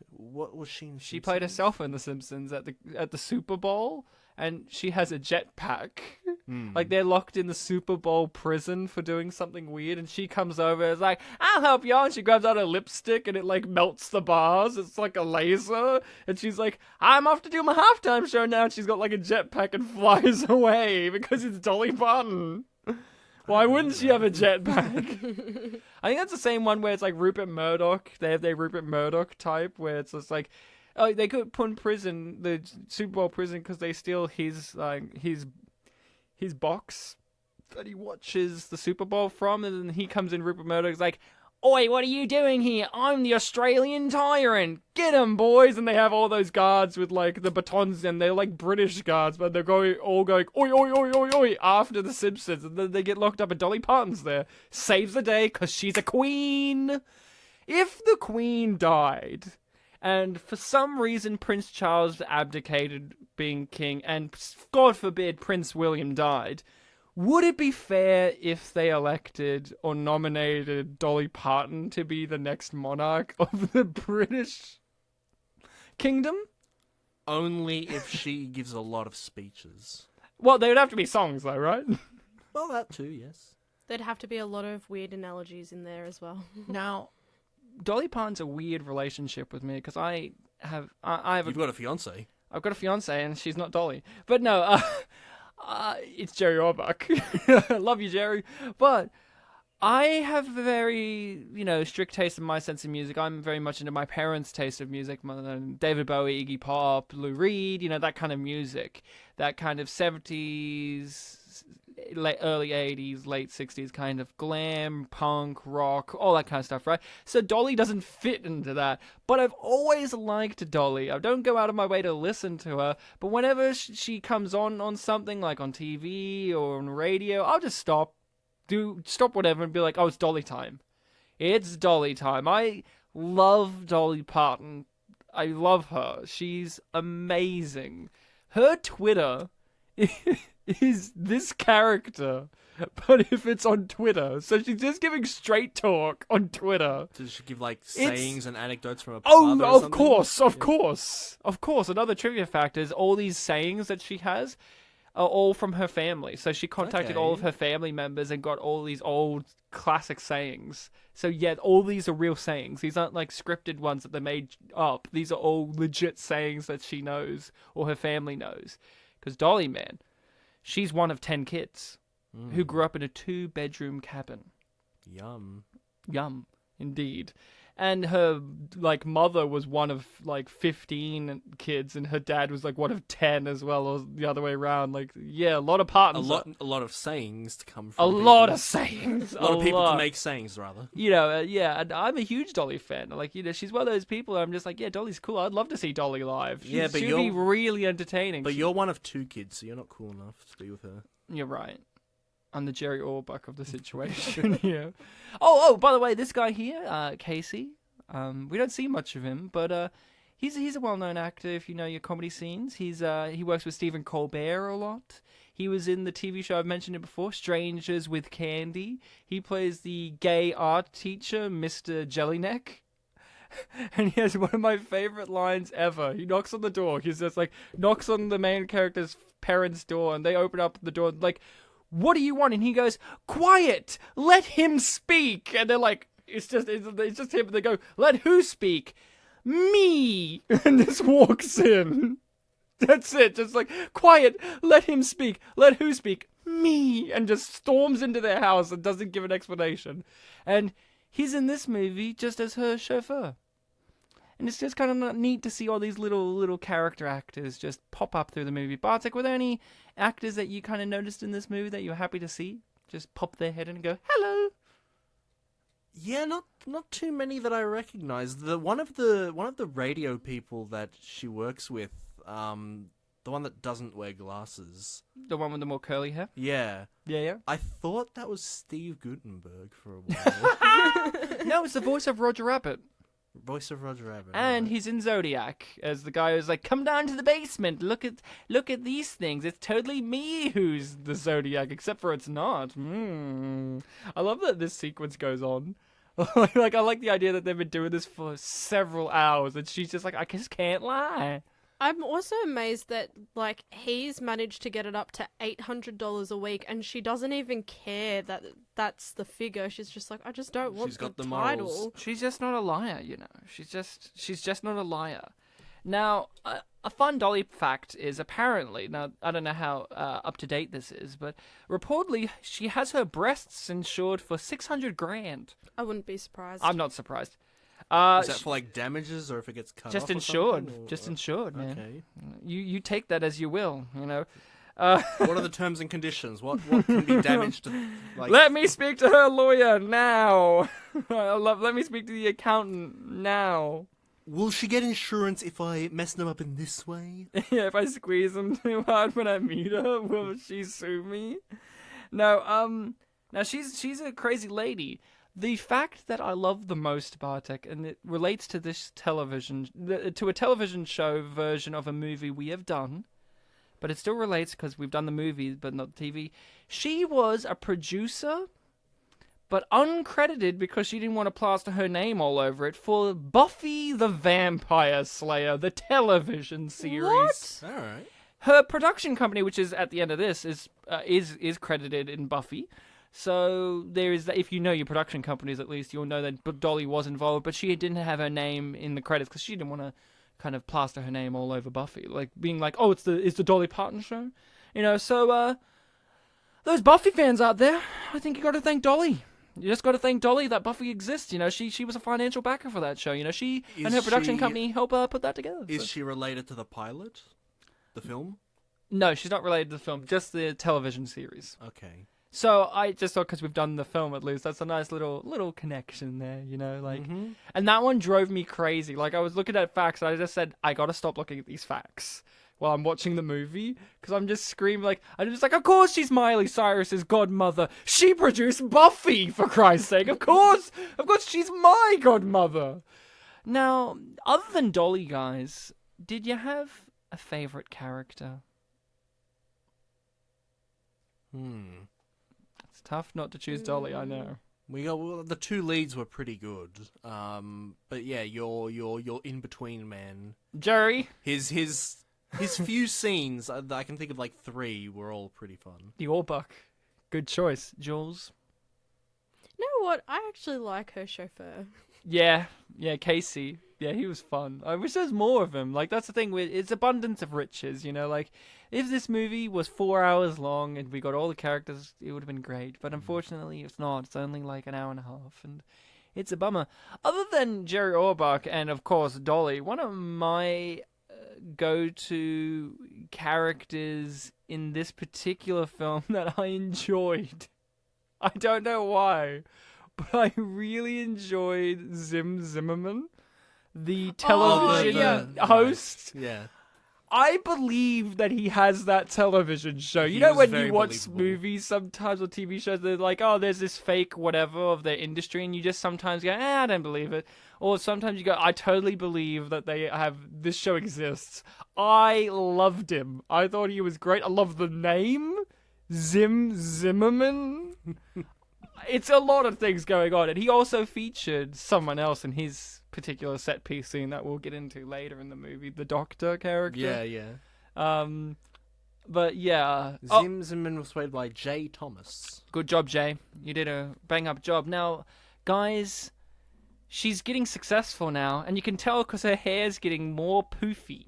What was she in? She played herself in The Simpsons at the Super Bowl, and she has a jetpack. Like they're locked in the Super Bowl prison for doing something weird, and she comes over and is like, I'll help you out, and she grabs out a lipstick and it like melts the bars. It's like a laser, and she's like, I'm off to do my halftime show now, and she's got like a jetpack and flies away because it's Dolly Parton. Why wouldn't she have a jetpack? I think that's the same one where it's like Rupert Murdoch. They have their Rupert Murdoch type where it's just like, oh, they could put in prison, the Super Bowl prison, because they steal his box that he watches the Super Bowl from, and then he comes in. Rupert Murdoch's like, "Oi, what are you doing here? I'm the Australian tyrant. Get 'em, boys!" And they have all those guards with like the batons, and they're like British guards, but they're all going oi oi oi oi oi after the Simpsons, and then they get locked up, and Dolly Parton's there, saves the day because she's a queen. If the Queen died, and for some reason Prince Charles abdicated being king, and God forbid Prince William died, would it be fair if they elected or nominated Dolly Parton to be the next monarch of the British Kingdom? Only if she gives a lot of speeches. Well, they would have to be songs, though, right? Well, that too, yes. There'd have to be a lot of weird analogies in there as well. Now, Dolly Parton's a weird relationship with me because I have You've got a fiance. I've got a fiance and she's not Dolly. But no, it's Jerry Orbach. Love you, Jerry. But I have a very, strict taste in my sense of music. I'm very much into my parents' taste of music. David Bowie, Iggy Pop, Lou Reed, that kind of music. That kind of 70s, early 80s, late 60s kind of glam, punk, rock, all that kind of stuff, right? So Dolly doesn't fit into that. But I've always liked Dolly. I don't go out of my way to listen to her. But whenever she comes on something, like on TV or on radio, I'll just stop whatever and be like, oh, it's Dolly time. It's Dolly time. I love Dolly Parton. I love her. She's amazing. Her Twitter is this character, but if it's on Twitter. So she's just giving straight talk on Twitter. Does she give like sayings and anecdotes from her father? Oh, of course. Another trivia fact is all these sayings that she has are all from her family. So she contacted all of her family members and got all these old classic sayings. So yeah, all these are real sayings. These aren't like scripted ones that they made up. These are all legit sayings that she knows or her family knows. Because Dolly, man, she's one of 10 kids who grew up in a 2-bedroom cabin. Yum, indeed. And her mother was one of 15 kids, and her dad was one of 10 as well, or the other way around. A lot of Partons. A lot of sayings to come from. A lot of sayings. A lot of people to make sayings, rather. And I'm a huge Dolly fan. She's one of those people. I'm just Dolly's cool. I'd love to see Dolly live. She'd be really entertaining. But you're one of 2 kids, so you're not cool enough to be with her. You're right. I'm the Jerry Orbach of the situation. Yeah. Oh, by the way, this guy here, Casey, we don't see much of him, but he's a well-known actor if you know your comedy scenes. He works with Stephen Colbert a lot. He was in the TV show, I've mentioned it before, Strangers with Candy. He plays the gay art teacher, Mr. Jellyneck. And he has one of my favorite lines ever. He knocks on the door. He just knocks on the main character's parents' door, and they open up the door what do you want? And he goes, quiet, let him speak. And they're it's just him. And they go, let who speak? Me. And just walks in. That's it. Just like, quiet, let him speak. Let who speak? Me. And just storms into their house and doesn't give an explanation. And he's in this movie just as her chauffeur. And it's just kind of neat to see all these little character actors just pop up through the movie. Bartek, were there any actors that you kind of noticed in this movie that you were happy to see? Just pop their head in and go, hello. Yeah, not too many that I recognize. One of the radio people that she works with, the one that doesn't wear glasses. The one with the more curly hair? Yeah. Yeah. I thought that was Steve Guttenberg for a while. No, it's the voice of Roger Rabbit. Voice of Roger Rabbit. And right. he's in Zodiac as the guy who's like, come down to the basement, look at these things. It's totally me who's the Zodiac, except for it's not. I love that this sequence goes on. Like, I like the idea that they've been doing this for several hours, and she's just like, I just can't lie. I'm also amazed that, like, he's managed to get it up to $800 a week, and she doesn't even care that that's the figure. She's just like, I just don't want the title. Morals. She's just not a liar, you know. She's just not a liar. Now, a fun Dolly fact is apparently, now I don't know how up to date this is, but reportedly she has her breasts insured for $600,000. I wouldn't be surprised. I'm not surprised. Is that for like damages or if it gets cut just off? Insured, or just insured, man. Okay. You take that as you will, you know. What are the terms and conditions? What can be damaged? Like... Let me speak to her lawyer now. Let me speak to the accountant now. Will she get insurance if I mess them up in this way? Yeah, if I squeeze them too hard when I meet her, will she sue me? No, now she's a crazy lady. The fact that I love the most, Bartek, and it relates to this to a television show version of a movie we have done, but it still relates because we've done the movie but not the TV. She was a producer, but uncredited because she didn't want to plaster her name all over it for Buffy the Vampire Slayer, the television series. What? All right. Her production company, which is at the end of this, is credited in Buffy. So there is that. If you know your production companies, at least you'll know that Dolly was involved, but she didn't have her name in the credits because she didn't want to kind of plaster her name all over Buffy, like being like, "Oh, it's the Dolly Parton show," you know. So those Buffy fans out there, I think you got to thank Dolly. You just got to thank Dolly that Buffy exists. You know, she was a financial backer for that show. You know, she and her production company helped put that together. Is she related to the pilot, the film? No, she's not related to the film, just the television series. Okay. So I just thought because we've done the film at least, that's a nice little connection there, you know, like, and that one drove me crazy. Like I was looking at facts, and I just said I gotta stop looking at these facts while I'm watching the movie because I'm just screaming like I'm just like, of course she's Miley Cyrus's godmother. She produced Buffy, for Christ's sake. Of course she's my godmother. Now, other than Dolly, guys, did you have a favorite character? It's tough not to choose Dolly, I know. The two leads were pretty good. But yeah, your in between man, Jerry. His few scenes, I can think of like 3, were all pretty fun. The Orbach. Good choice. Jules? You know what? I actually like her chauffeur. Yeah, Casey. Yeah, he was fun. I wish there's more of him. Like, that's the thing with it's abundance of riches, you know? Like, if this movie was 4 hours long and we got all the characters, it would have been great. But unfortunately, it's not. It's only like an hour and a half, and it's a bummer. Other than Jerry Orbach and, of course, Dolly, one of my go-to characters in this particular film that I enjoyed, I don't know why, but I really enjoyed Zimmerman, the television host. Yeah. I believe that he has that television show. You He know was when very you watch believable. movies sometimes or TV shows, they're like, oh, there's this fake whatever of their industry, and you just sometimes go, I don't believe it. Or sometimes you go, I totally believe that this show exists. I loved him. I thought he was great. I love the name, Zimmerman. It's a lot of things going on, and he also featured someone else in his particular set piece scene that we'll get into later in the movie, the Doctor character. Yeah. But yeah, Zimmerman was played by Jay Thomas. good job, Jay. You did a bang up job. Now, guys, she's getting successful now, and you can tell because her hair's getting more poofy.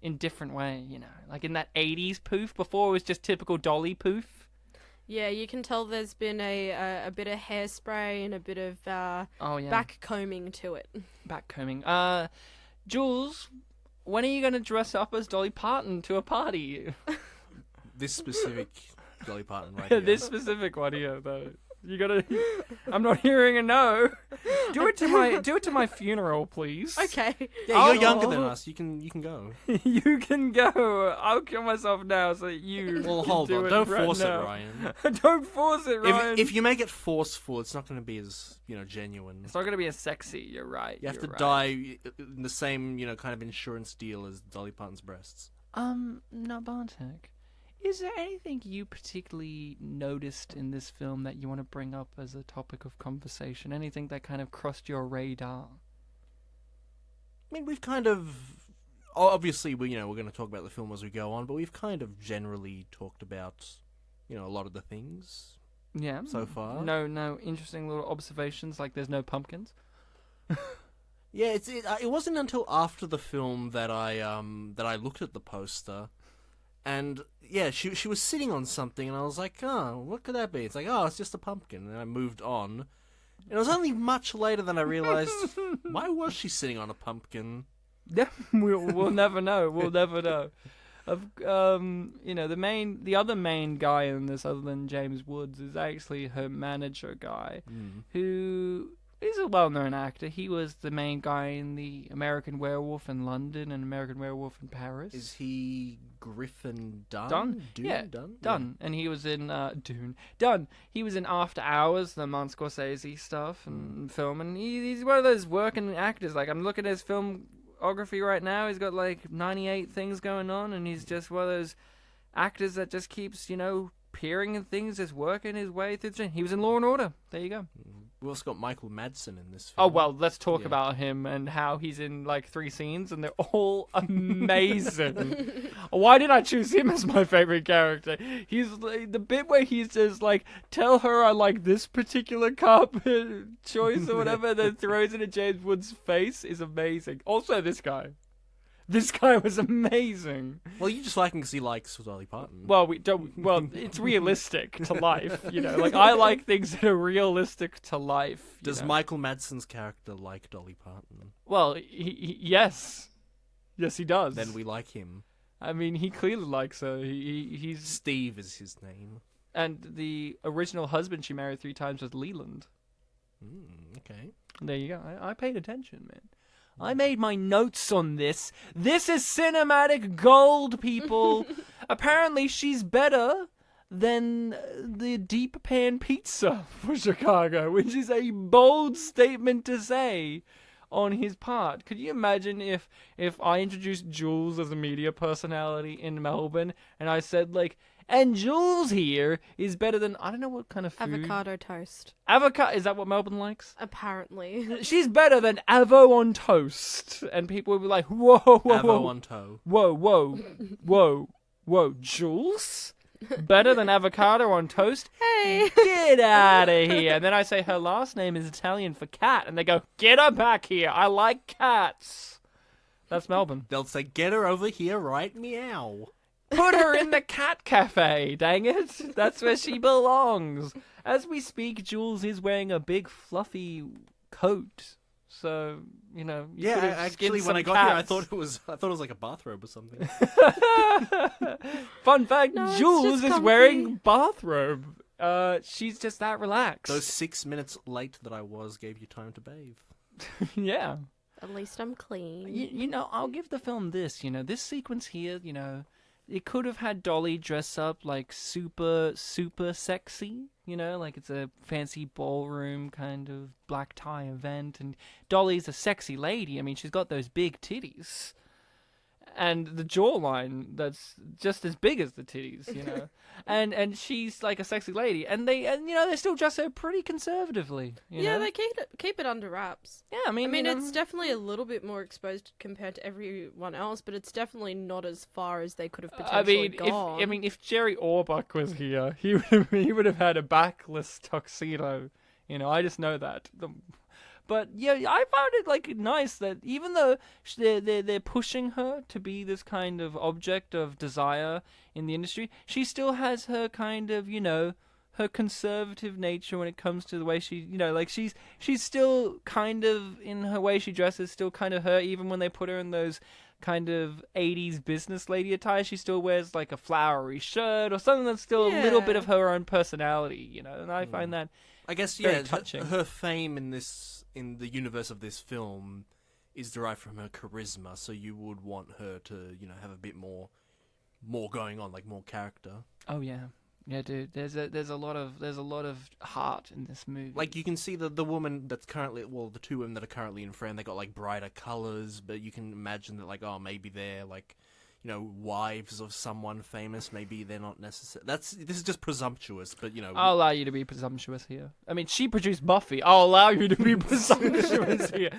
in different way, you know, like in that 80s poof. Before it was just typical Dolly poof. Yeah, you can tell there's been a bit of hairspray and a bit of back combing to it. Back combing. Jules, when are you going to dress up as Dolly Parton to a party? This specific Dolly Parton right here. This specific one here, though. You gotta. I'm not hearing a no. Do it to my funeral, please. Okay. Yeah, you're younger than us. You can go. You can go. I'll kill myself now so that you. Well, hold on. Don't force it, Ryan. Don't force it, Ryan. If you make it forceful, it's not going to be as genuine. It's not going to be as sexy. You're right. You have to die in the same kind of insurance deal as Dolly Parton's breasts. No, Bartek. Is there anything you particularly noticed in this film that you want to bring up as a topic of conversation? Anything that kind of crossed your radar? I mean, we've kind of... Obviously, we're going to talk about the film as we go on, but we've kind of generally talked about, a lot of the things so far. No interesting little observations, like there's no pumpkins? Yeah, it wasn't until after the film that I looked at the poster. And, yeah, she was sitting on something, and I was like, oh, what could that be? It's like, oh, it's just a pumpkin. And I moved on. And it was only much later than I realized, why was she sitting on a pumpkin? Yeah, we'll never know. We'll never know. The other main guy in this, other than James Woods, is actually her manager guy, who is a well-known actor. He was the main guy in the American Werewolf in London and American Werewolf in Paris. Is he Griffin Dunne? Dunne? Dunne. And he was in Dune. Dunne. He was in After Hours, the Martin Scorsese stuff and film. And he's one of those working actors. Like, I'm looking at his filmography right now. He's got like 98 things going on, and he's just one of those actors that just keeps, peering in things, just working his way through. He was in Law and Order. There you go. We also got Michael Madsen in this film. Oh, well, let's talk about him and how he's in, 3 scenes, and they're all amazing. Why did I choose him as my favorite character? He's, the bit where he's just, tell her I like this particular cup choice or whatever, and then throws it at James Woods' face is amazing. Also, this guy. This guy was amazing. Well, you just like him because he likes Dolly Parton. Well, it's realistic to life, I like things that are realistic to life. Does Michael Madsen's character like Dolly Parton? Well, yes. Yes, he does. Then we like him. I mean, he clearly likes her. He's Steve is his name. And the original husband she married 3 times was Leland. Okay. There you go. I paid attention, man. I made my notes on this. This is cinematic gold, people. Apparently, she's better than the Deep Pan Pizza for Chicago, which is a bold statement to say on his part. Could you imagine if I introduced Jules as a media personality in Melbourne, and I said, and Jules here is better than, I don't know what kind of food. Avocado toast. Avocado, is that what Melbourne likes? Apparently. She's better than Avo on toast. And people would be like, whoa, whoa, whoa. Avo on toe. Whoa, whoa, whoa, whoa. Jules? Better than avocado on toast? Hey. Get out of here. And then I say her last name is Italian for cat. And they go, get her back here. I like cats. That's Melbourne. They'll say, get her over here right meow. Put her in the cat cafe, dang it. That's where she belongs. As we speak, Jules is wearing a big fluffy coat. So, you could have actually, when I got here, I thought it was like a bathrobe or something. Fun fact, No, Jules is wearing bathrobe. She's just that relaxed. Those 6 minutes late that I was gave you time to bathe. Yeah. At least I'm clean. I'll give the film this, this sequence here, it could have had Dolly dress up super, super sexy, it's a fancy ballroom kind of black tie event. And Dolly's a sexy lady. I mean, she's got those big titties. And the jawline that's just as big as the titties, and she's like a sexy lady. And they still dress her pretty conservatively. They keep it under wraps. Yeah, I mean, it's definitely a little bit more exposed compared to everyone else, but it's definitely not as far as they could have potentially gone. If Jerry Orbach was here, he would have had a backless tuxedo. I just know that. But yeah, I found it like nice that even though they're pushing her to be this kind of object of desire in the industry, she still has her kind of, her conservative nature when it comes to the way she, like she's still kind of, in her way she dresses, still kind of her, even when they put her in those kind of 80s business lady attire, she still wears like a flowery shirt or something that's still a little bit of her own personality, and I find that I guess, very touching. Her fame in the universe of this film is derived from her charisma, so you would want her to, have a bit more going on, like more character. Oh yeah. Yeah, dude. There's a lot of heart in this movie. Like you can see the woman that's currently, the two women that are currently in frame, they got like brighter colors, but you can imagine that like, oh, maybe they're like, wives of someone famous. Maybe they're not necessary. This is just presumptuous, but I'll allow you to be presumptuous here. I mean, she produced Buffy. I'll allow you to be presumptuous here.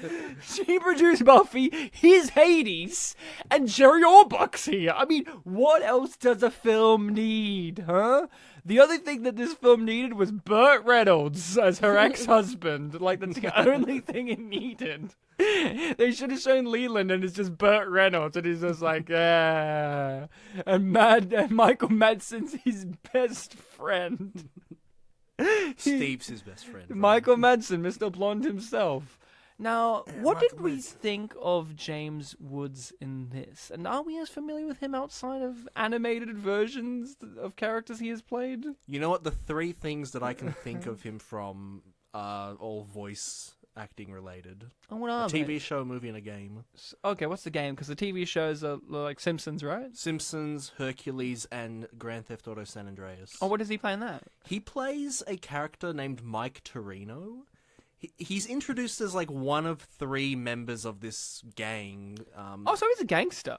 She produced Buffy, here's Hades, and Jerry Orbach's here. I mean, what else does a film need, huh? The other thing that this film needed was Burt Reynolds as her ex-husband. Like, that's the only thing it needed. They should have shown Leland and it's just Burt Reynolds and he's just like, yeah. And Michael Madsen's his best friend. Steve's his best friend. Michael Madsen, Mr. Blonde himself. Now, what did we think of James Woods in this? And are we as familiar with him outside of animated versions of characters he has played? You know what? The three things that I can think of him from are all voice acting related. Oh, what are a they? TV show, a movie, and a game. Okay, what's the game? Because the TV shows are like Simpsons, right? Simpsons, Hercules, and Grand Theft Auto San Andreas. Oh, what does he play in that? He plays a character named Mike Torino. He's introduced as like one of three members of this gang. So he's a gangster.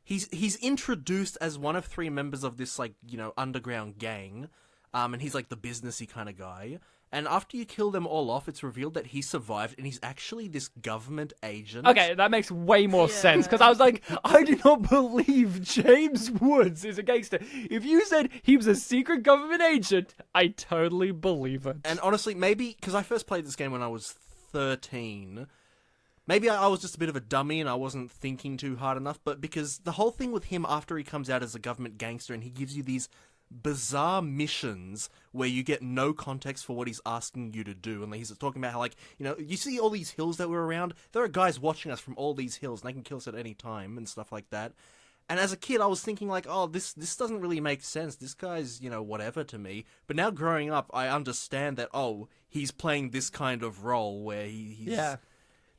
He's introduced as one of three members of this like underground gang, and he's like the businessy kind of guy. And after you kill them all off, it's revealed that he survived, and he's actually this government agent. Okay, that makes way more sense, because I was like, I do not believe James Woods is a gangster. If you said he was a secret government agent, I totally believe it. And honestly, maybe, because I first played this game when I was 13, maybe I was just a bit of a dummy and I wasn't thinking too hard enough, but because the whole thing with him after he comes out as a government gangster and he gives you these bizarre missions where you get no context for what he's asking you to do, and he's talking about how, like, you see all these hills that we're around, there are guys watching us from all these hills and they can kill us at any time and stuff like that. And as a kid I was thinking like, oh, this doesn't really make sense, this guy's whatever to me. But now growing up I understand that, oh, he's playing this kind of role where he's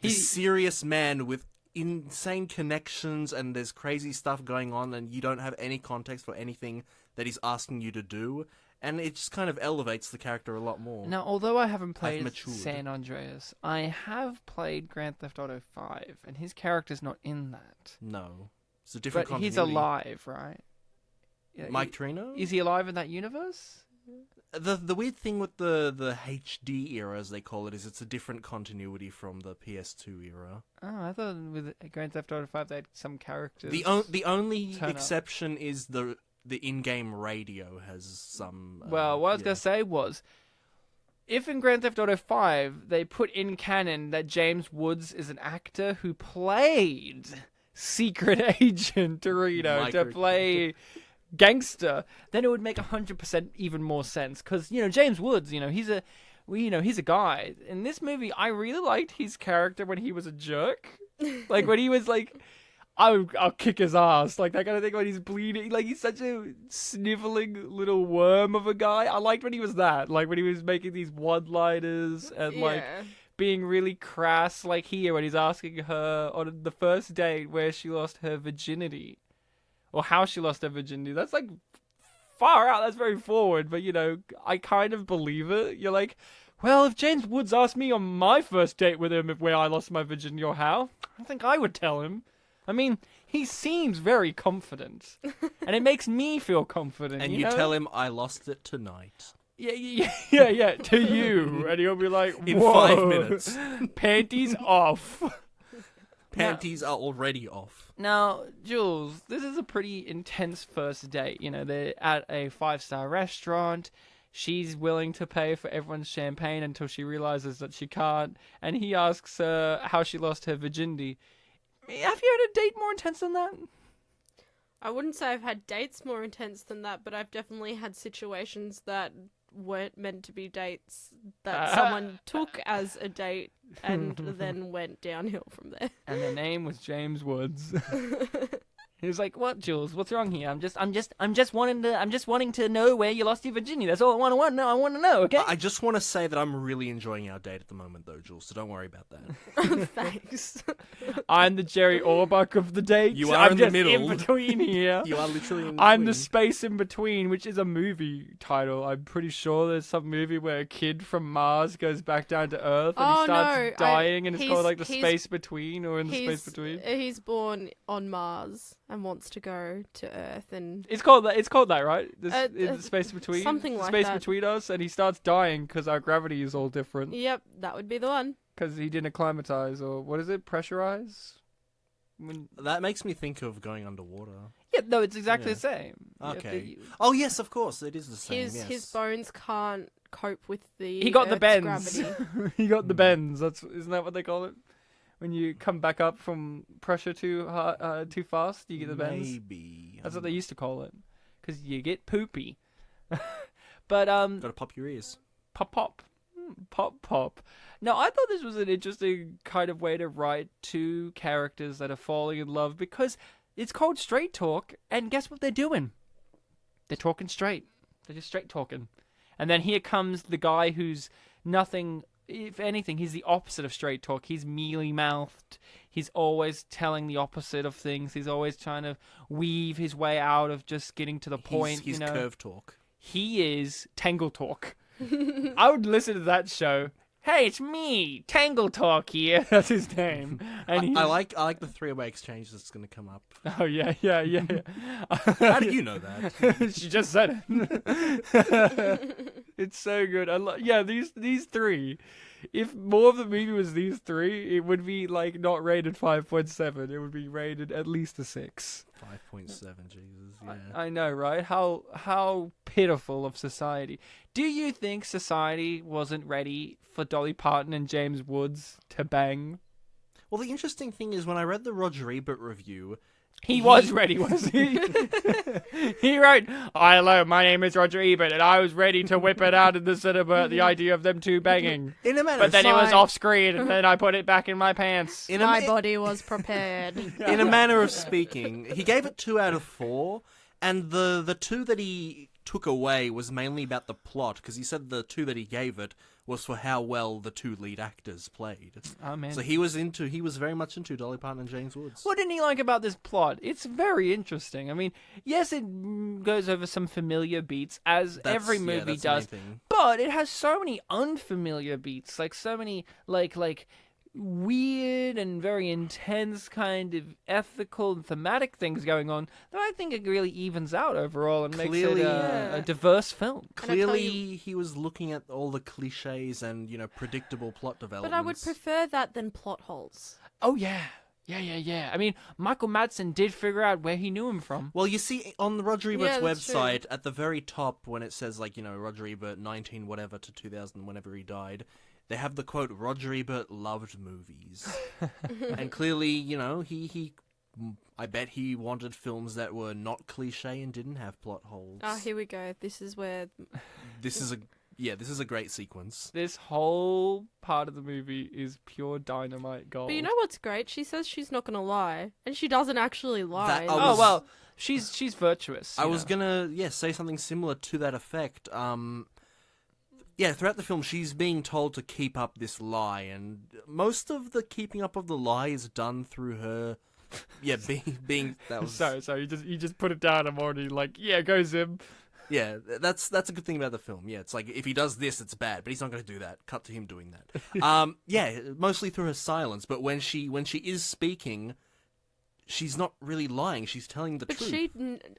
this serious man with insane connections and there's crazy stuff going on and you don't have any context for anything that he's asking you to do, and it just kind of elevates the character a lot more. Now, although I haven't played San Andreas, I have played Grand Theft Auto 5, and his character's not in that. No. It's a different continuity. He's alive, right? Mike Torino? Is he alive in that universe? The weird thing with the HD era, as they call it, is it's a different continuity from the PS2 era. Oh, I thought with Grand Theft Auto 5 they had some characters. The only exception is the in-game radio has some... Well, what I was going to say was, if in Grand Theft Auto 5 they put in canon that James Woods is an actor who played Secret Agent Torino to play gangster, then it would make 100% even more sense. Because, James Woods, he's a guy. In this movie, I really liked his character when he was a jerk. Like, when he was like... I'll kick his ass, like that kind of thing when he's bleeding. Like, he's such a sniveling little worm of a guy. I liked when he was that, like when he was making these one-liners and like being really crass, like here when he's asking her on the first date where she lost her virginity or how she lost her virginity. That's like far out. That's very forward, but I kind of believe it. You're like, well, if James Woods asked me on my first date with him where I lost my virginity or how, I think I would tell him. I mean, he seems very confident, and it makes me feel confident. And you tell him, I lost it tonight. Yeah, to you. And he'll be like, in whoa, 5 minutes. Panties off. Panties are already off. Now, Jules, this is a pretty intense first date. They're at a 5-star restaurant. she's willing to pay for everyone's champagne until she realizes that she can't. And he asks her how she lost her virginity. Have you had a date more intense than that? I wouldn't say I've had dates more intense than that, but I've definitely had situations that weren't meant to be dates that someone took as a date and then went downhill from there. And the name was James Woods. He was like, "What, Jules? What's wrong here? I'm just wanting to know where you lost your virginity. That's all I want to know. I want to know, okay?" I just want to say that I'm really enjoying our date at the moment, though, Jules. So don't worry about that. Thanks. I'm the Jerry Orbach of the date. You are I'm in the just middle. in between here. You are literally in I'm the between. space in between, which is a movie title. I'm pretty sure there's some movie where a kid from Mars goes back down to Earth and he starts dying, and it's called like the space between, or in the space between. He's born on Mars and wants to go to Earth, and It's called that, right? In the space between, something like space that. between us, and he starts dying because our gravity is all different. Yep, that would be the one. Because he didn't acclimatize, or what is it? Pressurize. That makes me think of going underwater. Yeah, no, it's exactly Yeah. the same. Okay. Oh yes, of course, it is the same. His bones can't cope with the He got the Earth's bends. gravity. He got the bends. Isn't that what they call it? When you come back up from pressure too fast, you get the bends. Maybe. That's what they used to call it. Because you get poopy. But Gotta pop your ears. pop. No, I thought this was an interesting kind of way to write two characters that are falling in love, because it's called straight talk, and guess what they're doing? They're talking straight. They're just straight talking. And then here comes the guy who's nothing, if anything, he's the opposite of straight talk. He's mealy-mouthed. He's always telling the opposite of things. He's always trying to weave his way out of just getting to the point. He's curve talk. He is Tangle Talk. I would listen to that show. Hey, it's me, Tangle Talk here. That's his name. And I like the three-way exchange that's going to come up. Oh yeah. How did you know that? She just said it. It's so good. These three. If more of the movie was these three, it would be like not rated 5.7. It would be rated at least a 6. 5.7, Jesus. Yeah. I know, right? How pitiful of society. Do you think society wasn't ready for Dolly Parton and James Woods to bang? Well, the interesting thing is when I read the Roger Ebert review, He was ready, was he? He wrote, "Hello, my name is Roger Ebert, and I was ready to whip it out in the cinema at the idea of them two banging. in a manner, But then it was off screen, and then I put it back in my pants." My body was prepared. in a manner of speaking, he gave it 2 out of 4, and the 2 that he took away was mainly about the plot, because he said the 2 that he gave it was for how well the 2 lead actors played. Oh, man. So he was very much into Dolly Parton and James Woods. What didn't he like about this plot? It's very interesting. I mean, yes, it goes over some familiar beats, as every movie that's the main does, thing. but it has so many unfamiliar beats, like so many like weird and very intense kind of ethical and thematic things going on that I think it really evens out overall and makes it a diverse film. Clearly, he was looking at all the cliches and, predictable plot developments. But I would prefer that than plot holes. Oh, yeah. Yeah. I mean, Michael Madsen did figure out where he knew him from. Well, you see, on the Roger Ebert's Yeah, that's website, at the very top, when it says, Roger Ebert, 19 whatever to 2000, whenever he died, they have the quote, "Roger Ebert loved movies." And clearly, I bet he wanted films that were not cliche and didn't have plot holes. Ah, here we go. This is where... This is a great sequence. This whole part of the movie is pure dynamite gold. But you know what's great? She says she's not going to lie. And she doesn't actually lie. She's virtuous. I was gonna, say something similar to that effect. Throughout the film, she's being told to keep up this lie, and most of the keeping up of the lie is done through her. Being that was Sorry. You just put it down. I'm already like, yeah, go Zim. Yeah, that's a good thing about the film. Yeah, it's like if he does this, it's bad, but he's not going to do that. Cut to him doing that. Mostly through her silence, but when she is speaking, she's not really lying. She's telling the truth.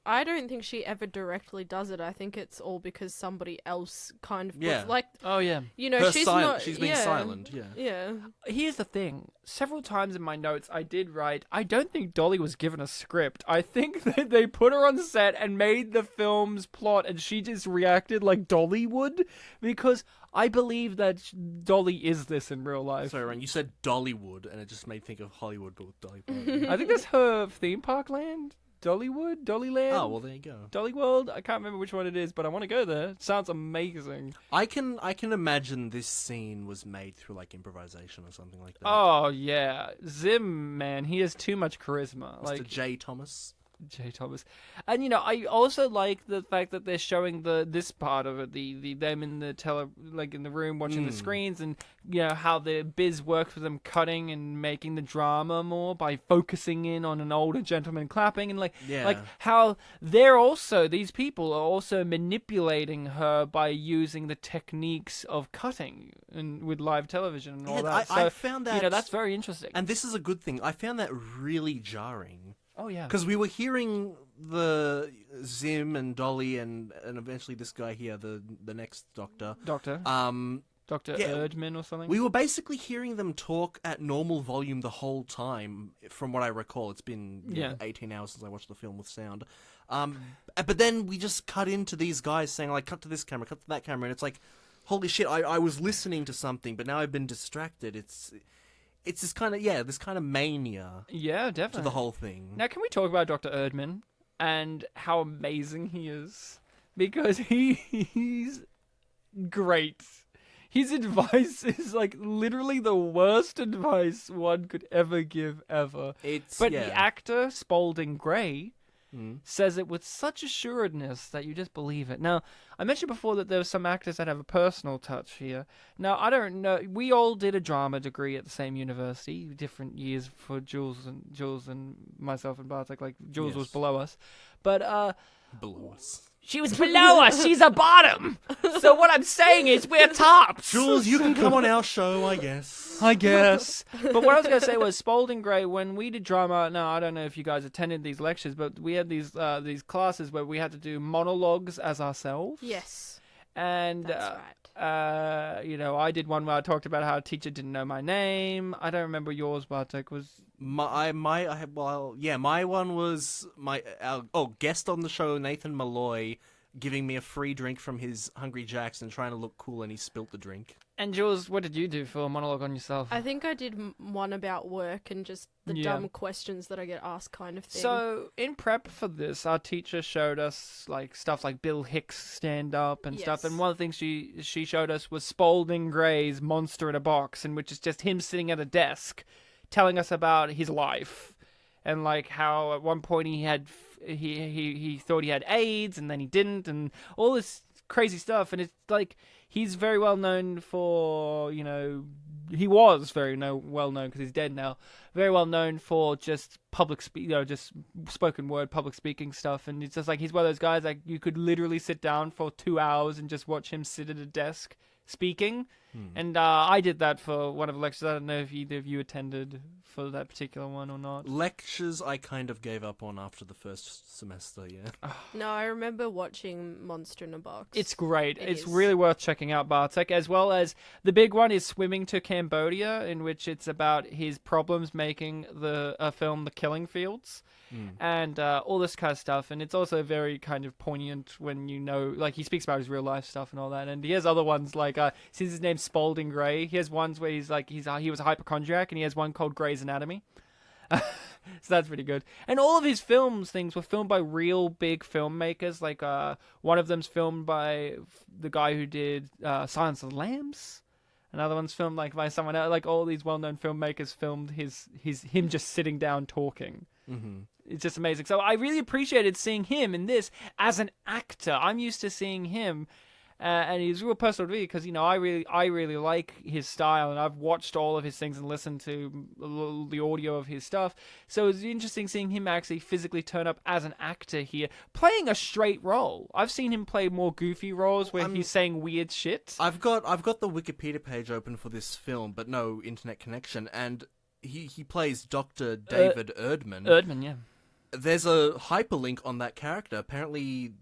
I don't think she ever directly does it. I think it's all because somebody else kind of Yeah. puts, like, Oh yeah. you know, Her she's silent- not. she's being silent. Yeah. Yeah. Here's the thing. several times in my notes I did write, I don't think Dolly was given a script. I think that they put her on set and made the film's plot and she just reacted like Dolly would, because I believe that Dolly is this in real life. Sorry, Ryan, you said Dollywood, and it just made me think of Hollywood with Dolly Parton. I think that's her theme park land. Dollywood? Dollyland? Oh, well, there you go. Dolly World? I can't remember which one it is, but I want to go there. It sounds amazing. I can imagine this scene was made through, like, improvisation or something like that. Oh, yeah. Zim, man, he has too much charisma. Mr. J. Thomas. J. Thomas. And, I also like the fact that they're showing this part of it, the them in the in the room watching the screens, and, how the biz works with them cutting and making the drama more by focusing in on an older gentleman clapping, and, like how these people are also manipulating her by using the techniques of cutting and with live television and all that. I found that... that's very interesting. And this is a good thing. I found that really jarring. Oh, yeah. Because we were hearing the Zim and Dolly and eventually this guy here, the next doctor. Dr. Dr. Erdman or something? We were basically hearing them talk at normal volume the whole time, from what I recall. It's been 18 hours since I watched the film with sound. But then we just cut into these guys saying, like, cut to this camera, cut to that camera, and it's like, holy shit, I was listening to something, but now I've been distracted. It's this kind of mania. Yeah, definitely. To the whole thing. Now, can we talk about Dr. Erdman and how amazing he is? Because he's great. His advice is, like, literally the worst advice one could ever give, ever. The actor, Spalding Gray, says it with such assuredness that you just believe it. Now, I mentioned before that there were some actors that have a personal touch here. Now, I don't know. We all did a drama degree at the same university, different years for Jules and myself and Bartek. Like, Jules was below us. But, below us. She was below us. She's a bottom. So what I'm saying is we're tops. Jules, you can come on our show, I guess. But what I was going to say was Spalding Gray, when we did drama, now I don't know if you guys attended these lectures, but we had these classes where we had to do monologues as ourselves. Yes. And that's right. I did one where I talked about how a teacher didn't know my name. I don't remember yours, Bartek. My one was guest on the show, Nathan Malloy, giving me a free drink from his Hungry Jack's and trying to look cool, and he spilt the drink. And Jules, what did you do for a monologue on yourself? I think I did one about work and just the dumb questions that I get asked kind of thing. So, in prep for this, our teacher showed us like stuff like Bill Hicks stand-up and stuff, and one of the things she showed us was Spalding Gray's Monster in a Box, in which is just him sitting at a desk telling us about his life, and like how at one point he thought he had AIDS and then he didn't, and all this crazy stuff. And it's like he's very well known for, he was very well known because he's dead now. Very well known for just just spoken word public speaking stuff, and it's just like he's one of those guys like you could literally sit down for 2 hours and just watch him sit at a desk speaking. And I did that for one of the lectures. I don't know if either of you attended for that particular one or not. Lectures I kind of gave up on after the first semester, yeah. No, I remember watching Monster in a Box. It's great. It's really worth checking out, Bartek, as well as the big one is Swimming to Cambodia, in which it's about his problems making a film The Killing Fields. And all this kind of stuff, and it's also very kind of poignant when like he speaks about his real life stuff and all that. And he has other ones like since his name's Spalding Gray, he has ones where he's like he was a hypochondriac, and he has one called Gray's Anatomy. So that's pretty good. And all of his things were filmed by real big filmmakers. Like one of them's filmed by the guy who did Silence of the Lambs. Another one's filmed like by someone else. Like all these well-known filmmakers filmed him just sitting down talking. Mm-hmm. It's just amazing. So I really appreciated seeing him in this as an actor. I'm used to seeing him, and he's real personal to me because I really like his style, and I've watched all of his things and listened to the audio of his stuff. So it's interesting seeing him actually physically turn up as an actor here, playing a straight role. I've seen him play more goofy roles where he's saying weird shit. I've got the Wikipedia page open for this film, but no internet connection, and he plays Dr. David Erdman. Erdman, yeah. There's a hyperlink on that character. Apparently,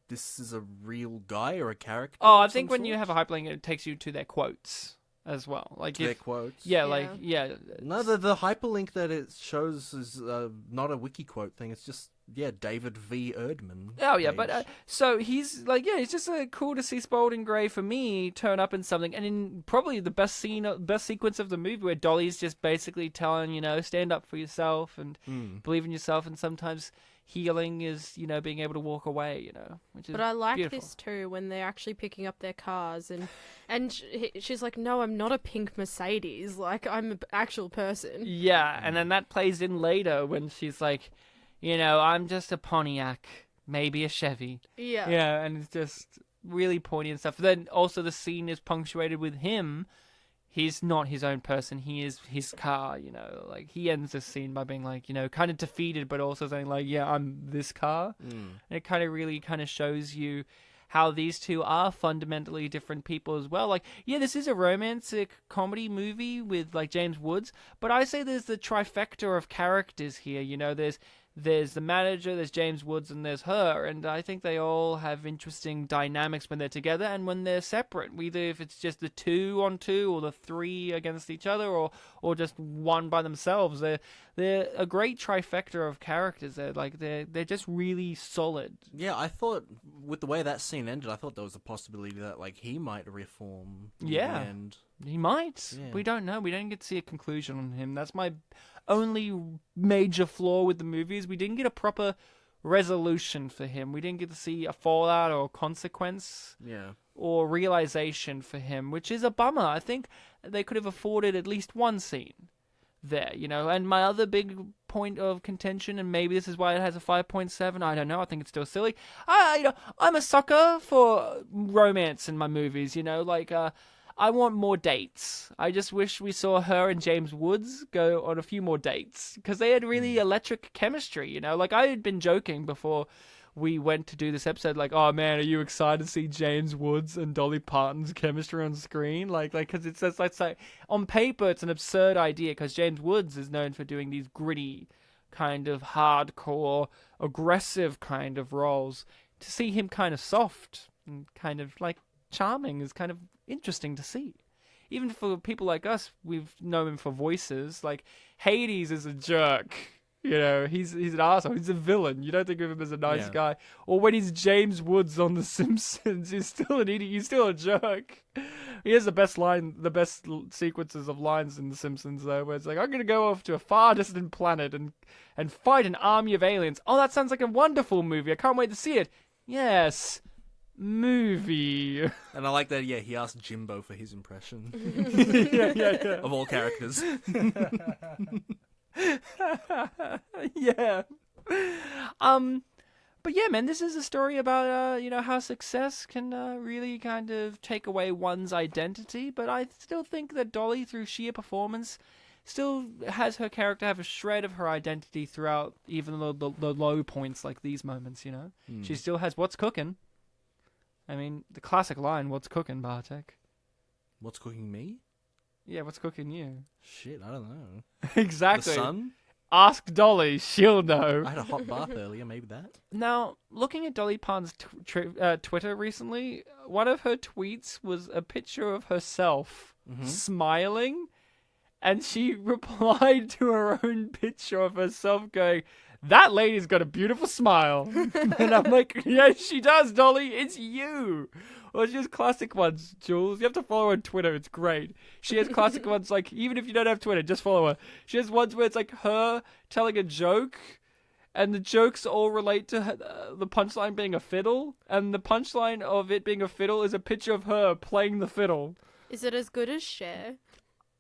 this is a real guy or a character. Oh, I think when you have a hyperlink, it takes you to their quotes. as well. Like Their quotes. Yeah. No, the hyperlink that it shows is not a wiki quote thing. It's just David V. Erdman. Oh yeah, page. but so he's like, it's just cool to see Spalding Gray for me turn up in something, and in probably the best sequence of the movie where Dolly's just basically telling stand up for yourself and believe in yourself, and sometimes healing is being able to walk away, which is But I like beautiful. this too when they're actually picking up their cars and she's like, no, I'm not a pink Mercedes, like I'm an actual person. Yeah, and then that plays in later when she's like, I'm just a Pontiac, maybe a Chevy. Yeah. Yeah, and it's just really poignant and stuff. Then also the scene is punctuated with him. He's not his own person. He is his car, Like, he ends the scene by being like, kind of defeated, but also saying like, yeah, I'm this car. And it kind of really shows you how these two are fundamentally different people as well. Like, yeah, this is a romantic comedy movie with, like, James Woods, but I say there's the trifecta of characters here, There's the manager, there's James Woods, and there's her, and I think they all have interesting dynamics when they're together and when they're separate. Either if it's just the 2-on-2 or the 3 against each other, or just one by themselves. They're a great trifecta of characters. They're just really solid. Yeah, I thought with the way that scene ended, I thought there was a possibility that like he might reform. Yeah. And He might. Yeah. We don't know. We don't get to see a conclusion on him. That's my only major flaw with the movie is we didn't get a proper resolution for him. We didn't get to see a fallout or consequence or realization for him, which is a bummer. I think they could have afforded at least one scene there, And my other big point of contention, and maybe this is why it has a 5.7, I don't know, I think it's still silly. I'm a sucker for romance in my movies, I want more dates. I just wish we saw her and James Woods go on a few more dates because they had really electric chemistry, Like, I had been joking before we went to do this episode, like, oh man, are you excited to see James Woods and Dolly Parton's chemistry on screen? Like, because it's just like on paper, it's an absurd idea because James Woods is known for doing these gritty, kind of hardcore, aggressive kind of roles. To see him kind of soft and kind of like charming is kind of interesting to see. Even for people like us, we've known him for voices. Like, Hades is a jerk. He's an arsehole. He's a villain. You don't think of him as a nice guy. Or when he's James Woods on The Simpsons, he's still an idiot. He's still a jerk. He has the best sequences of lines in The Simpsons, though, where it's like, I'm going to go off to a far distant planet and fight an army of aliens. Oh, that sounds like a wonderful movie. I can't wait to see it. Yes. Movie. And I like that, he asked Jimbo for his impression. yeah. Of all characters. Yeah. But yeah, man, this is a story about, how success can really kind of take away one's identity. But I still think that Dolly, through sheer performance, still has her character have a shred of her identity throughout even the low points like these moments, She still has what's cooking. I mean, the classic line, what's cooking, Bartek? What's cooking me? Yeah, what's cooking you? Shit, I don't know. Exactly. The sun? Ask Dolly, she'll know. I had a hot bath earlier, maybe that. Now, looking at Dolly Parton's Twitter recently, one of her tweets was a picture of herself smiling, and she replied to her own picture of herself going, that lady's got a beautiful smile. And I'm like, yes, she does, Dolly. It's you. Well, she has classic ones, Jules. You have to follow her on Twitter. It's great. She has classic ones, like, even if you don't have Twitter, just follow her. She has ones where it's like her telling a joke, and the jokes all relate to her, the punchline being a fiddle, and the punchline of it being a fiddle is a picture of her playing the fiddle. Is it as good as Cher?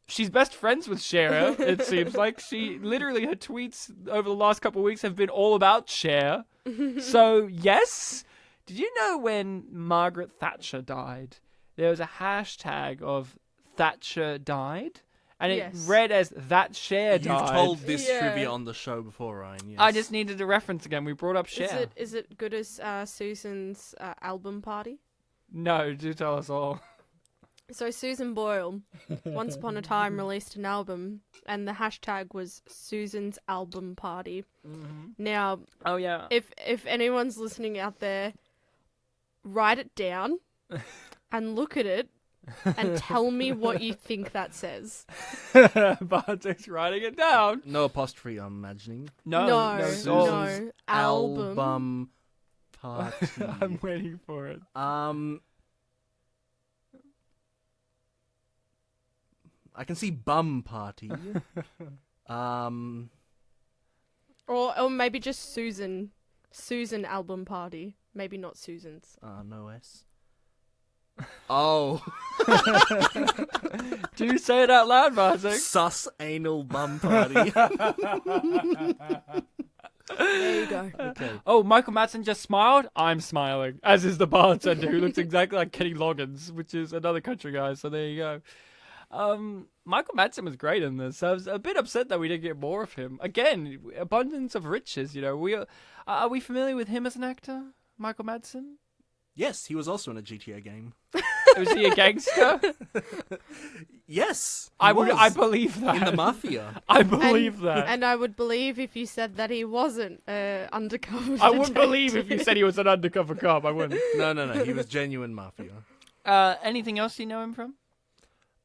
She's best friends with Cher, it seems like. She literally, her tweets over the last couple of weeks have been all about Cher. So, yes. Did you know when Margaret Thatcher died, there was a hashtag of Thatcher died? And it read as that Cher died. You've told this trivia on the show before, Ryan. Yes. I just needed a reference again. We brought up Cher. Is it good as Susan's album party? No, do tell us all. So Susan Boyle, once upon a time, released an album, and the hashtag was Susan's album party. Mm-hmm. Now, oh yeah, if anyone's listening out there, write it down and look at it and tell me what you think that says. Bartek's writing it down. No apostrophe, I'm imagining. No, No. Album. Party. I'm waiting for it. I can see bum party. Or maybe just Susan. Susan album party. Maybe not Susan's. No S. Oh. Do you say it out loud, Bartek? Sus anal bum party. There you go. Okay. Oh, Michael Madsen just smiled. I'm smiling, as is the bartender, who looks exactly like Kenny Loggins, which is another country guy. So there you go. Michael Madsen was great in this. I was a bit upset that we didn't get more of him. Again, abundance of riches. You know, are we familiar with him as an actor, Michael Madsen? Yes, he was also in a GTA game. Was he a gangster? Yes, I believe that. in the mafia. I believe that. And I would believe if you said that he wasn't undercover. I wouldn't believe if you said he was an undercover cop. I wouldn't. No. He was genuine mafia. Anything else you know him from?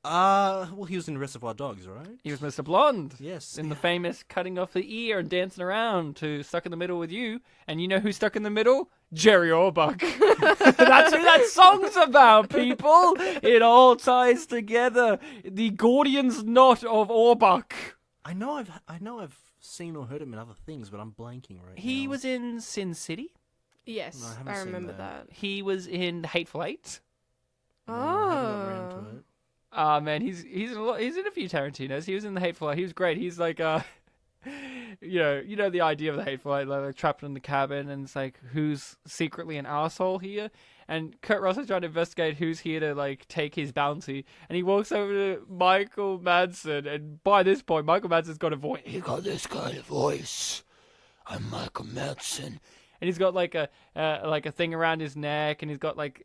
Well, he was in Reservoir Dogs, right? He was Mr. Blonde. Yes. In the famous cutting off the ear and dancing around to Stuck in the Middle with You. And you know who's stuck in the middle? Jerry Orbach. That's who that song's about, people. It all ties together. The Gordian's knot of Orbach. I know I've seen or heard him in other things, but I'm blanking right now. He was in Sin City. Yes, No, I haven't I seen remember that. that. He was in Hateful Eight. No, I haven't got around to it. Ah, man, he's in a few Tarantinos. He was in the Hateful Eight. He was great. He's like you know the idea of the Hateful Eight, like they're trapped in the cabin, and it's like who's secretly an asshole here. And Kurt Russell's trying to investigate who's here to like take his bounty, and he walks over to Michael Madsen, and by this point, Michael Madsen's got a voice. He got this kind of voice. I'm Michael Madsen. And he's got like a thing around his neck, and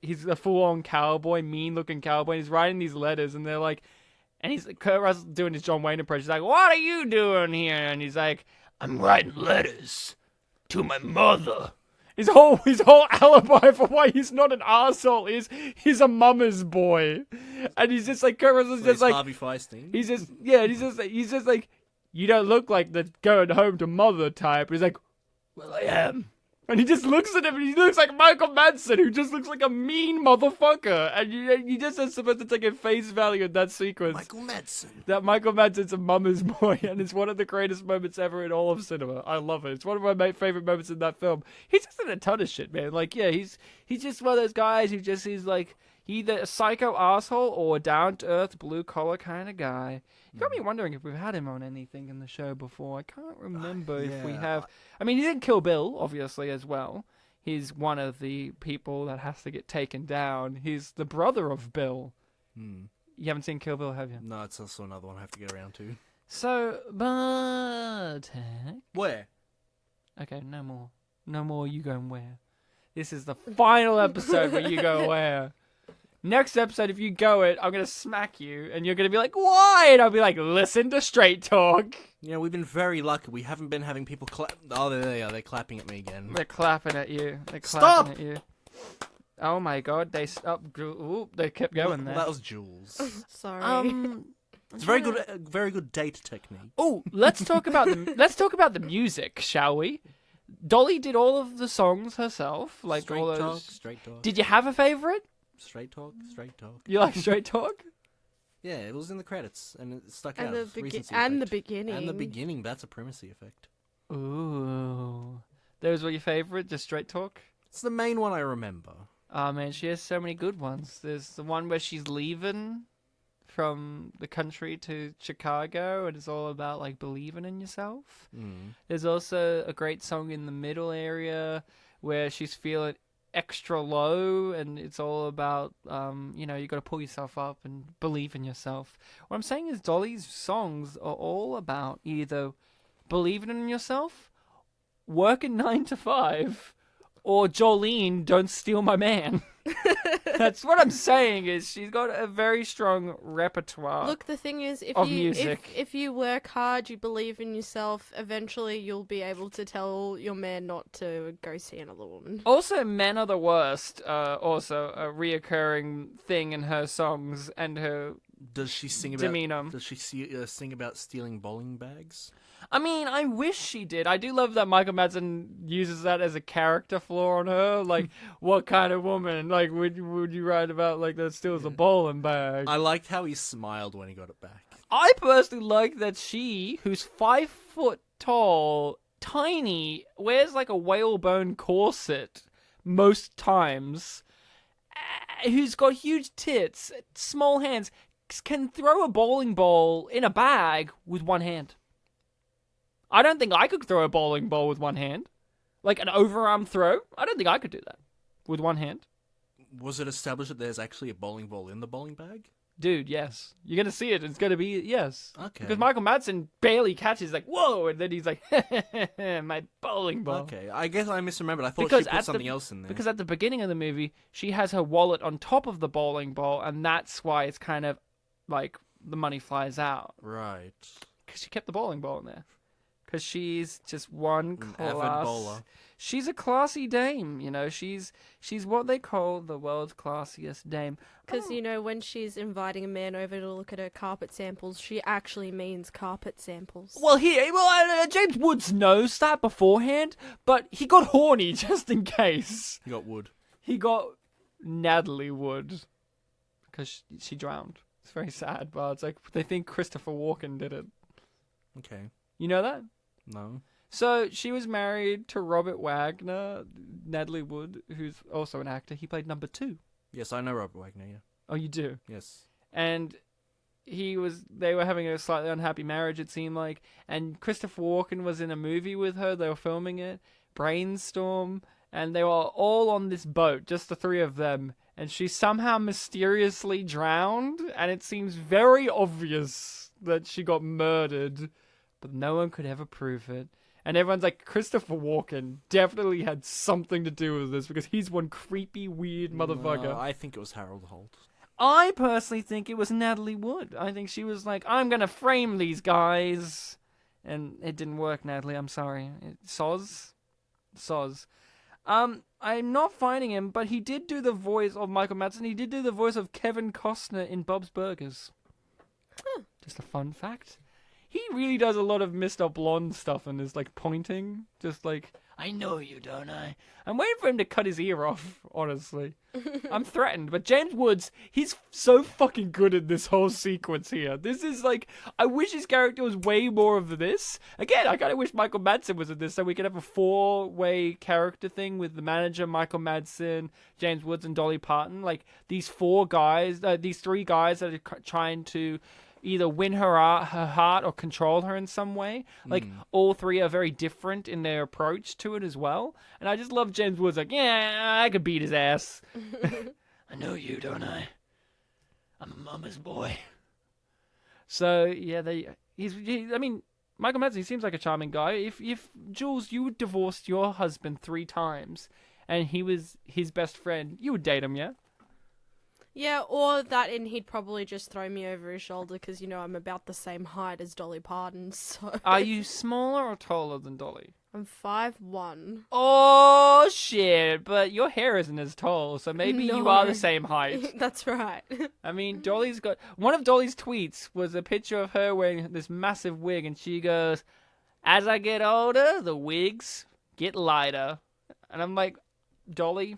he's a full-on cowboy, mean-looking cowboy. And he's writing these letters, and they're like, and Kurt Russell doing his John Wayne impression. He's like, "What are you doing here?" And he's like, "I'm writing letters to my mother." His whole alibi for why he's not an arsehole is he's a mama's boy, and he's just like Kurt Russell's just like Harvey Fierstein. he's just like you don't look like the going home to mother type. He's like, "Well, I am." And he just looks at him, and he looks like Michael Madsen, who just looks like a mean motherfucker. And you just are supposed to take a face value in that sequence. Michael Madsen. That Michael Madsen's a mama's boy, and it's one of the greatest moments ever in all of cinema. I love it. It's one of my favorite moments in that film. He's just in a ton of shit, man. Like, yeah, he's just one of those guys who just is like either a psycho asshole or a down-to-earth, blue-collar kind of guy. You got me wondering if we've had him on anything in the show before. I can't remember if we have. I mean, he's in Kill Bill, obviously, as well. He's one of the people that has to get taken down. He's the brother of Bill. You haven't seen Kill Bill, have you? No, it's also another one I have to get around to. So, Bartek. Where? Okay, no more. No more you going where. This is the final episode where you go where. Next episode, if you go it, I'm going to smack you, and you're going to be like, "Why?" And I'll be like, "Listen to Straight Talk." You know, we've been very lucky. We haven't been having people clap. Oh, there they are. They're clapping at me again. They're clapping at you. They're Stop! clapping at you. Oh my god, they stopped. Ooh, they kept going there. Well, that was Jules. Sorry. It's very good date technique. Oh, let's talk about the music, shall we? Dolly did all of the songs herself, like Straight all those. talk, straight talk. Did you have a favorite? Straight talk, straight talk. You like Straight Talk? Yeah, it was in the credits, and it stuck And out. the Recency and the effect. beginning. And the beginning, that's a primacy effect. Ooh, those were your favorite? Just Straight Talk? It's the main one I remember. Oh man, she has so many good ones. There's the one where she's leaving from the country to Chicago, and it's all about like believing in yourself. There's also a great song in the middle area where she's feeling extra low, and it's all about you got to pull yourself up and believe in yourself. What I'm saying is Dolly's songs are all about either believing in yourself, working 9 to 5, or Jolene, don't steal my man. That's what I'm saying. Is she's got a very strong repertoire. Look, the thing is, of music. if you work hard, you believe in yourself, eventually you'll be able to tell your man not to go see another woman. Also, men are the worst. Also, a reoccurring thing in her songs and her Does she sing about? demeanor. Does she sing about stealing bowling bags? I mean, I wish she did. I do love that Michael Madsen uses that as a character flaw on her. Like, what kind of woman, like, would you write about, like, that steals a bowling bag? I liked how he smiled when he got it back. I personally like that she, who's 5 foot tall, tiny, wears, like, a whalebone corset most times, who's got huge tits, small hands, can throw a bowling ball in a bag with one hand. I don't think I could throw a bowling ball with one hand. Like an overarm throw. I don't think I could do that with one hand. Was it established that there's actually a bowling ball in the bowling bag? Dude, yes. You're going to see it. It's going to be, yes. Okay. Because Michael Madsen barely catches, like, whoa, and then he's like, my bowling ball. Okay, I guess I misremembered. I thought Because she put at something the- else in there. Because at the beginning of the movie, she has her wallet on top of the bowling ball, and that's why it's kind of like the money flies out. Right. Because she kept the bowling ball in there. Because she's just one An class. avid bowler. She's a classy dame, you know. She's what they call the world's classiest dame. Because, you know, when she's inviting a man over to look at her carpet samples, she actually means carpet samples. Well, James Woods knows that beforehand, but he got horny just in case. You got wood. He got Natalie Wood because she drowned. It's very sad, but it's like they think Christopher Walken did it. Okay. You know that? No. So she was married to Robert Wagner, Natalie Wood, who's also an actor. He played number 2. Yes, I know Robert Wagner, yeah. Oh, you do? Yes. And they were having a slightly unhappy marriage, it seemed like. And Christopher Walken was in a movie with her. They were filming it, Brainstorm, and they were all on this boat, just the 3 of them. And she somehow mysteriously drowned, and it seems very obvious that she got murdered, but no one could ever prove it. And everyone's like, Christopher Walken definitely had something to do with this because he's one creepy, weird motherfucker. No, I think it was Harold Holt. I personally think it was Natalie Wood. I think she was like, I'm going to frame these guys. And it didn't work, Natalie. I'm sorry. Soz. I'm not finding him, but he did do the voice of Michael Madsen. He did do the voice of Kevin Costner in Bob's Burgers. Just a fun fact. He really does a lot of Mr. Blonde stuff and is like pointing. Just like, I know you, don't I? I'm waiting for him to cut his ear off, honestly. I'm threatened. But James Woods, he's so fucking good at this whole sequence here. This is like, I wish his character was way more of this. Again, I kind of wish Michael Madsen was in this so we could have a 4-way character thing with the manager, Michael Madsen, James Woods, and Dolly Parton. Like, these 3 guys that are trying to either win her heart or control her in some way. Like, all 3 are very different in their approach to it as well. And I just love James Woods like, yeah, I could beat his ass. I know you, don't I? I'm a mama's boy. So, yeah, I mean, Michael Madsen, he seems like a charming guy. If Jules, you divorced your husband 3 times and he was his best friend, you would date him, yeah? Yeah, or that, and he'd probably just throw me over his shoulder because, you know, I'm about the same height as Dolly Parton, so... Are you smaller or taller than Dolly? I'm 5'1". Oh, shit, but your hair isn't as tall, so maybe you are the same height. That's right. I mean, Dolly's got... One of Dolly's tweets was a picture of her wearing this massive wig, and she goes, as I get older, the wigs get lighter. And I'm like, Dolly...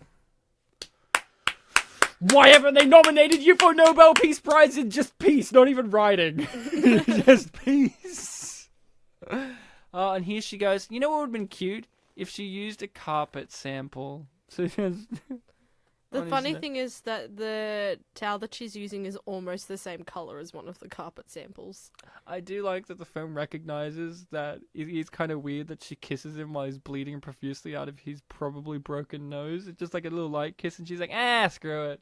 Why haven't they nominated you for Nobel Peace Prize in just peace, not even writing? Just peace. And here she goes, you know what would have been cute? If she used a carpet sample. So The funny thing is that the towel that she's using is almost the same color as one of the carpet samples. I do like that the film recognizes that it is kind of weird that she kisses him while he's bleeding profusely out of his probably broken nose. It's just like a little light kiss, and she's like, screw it.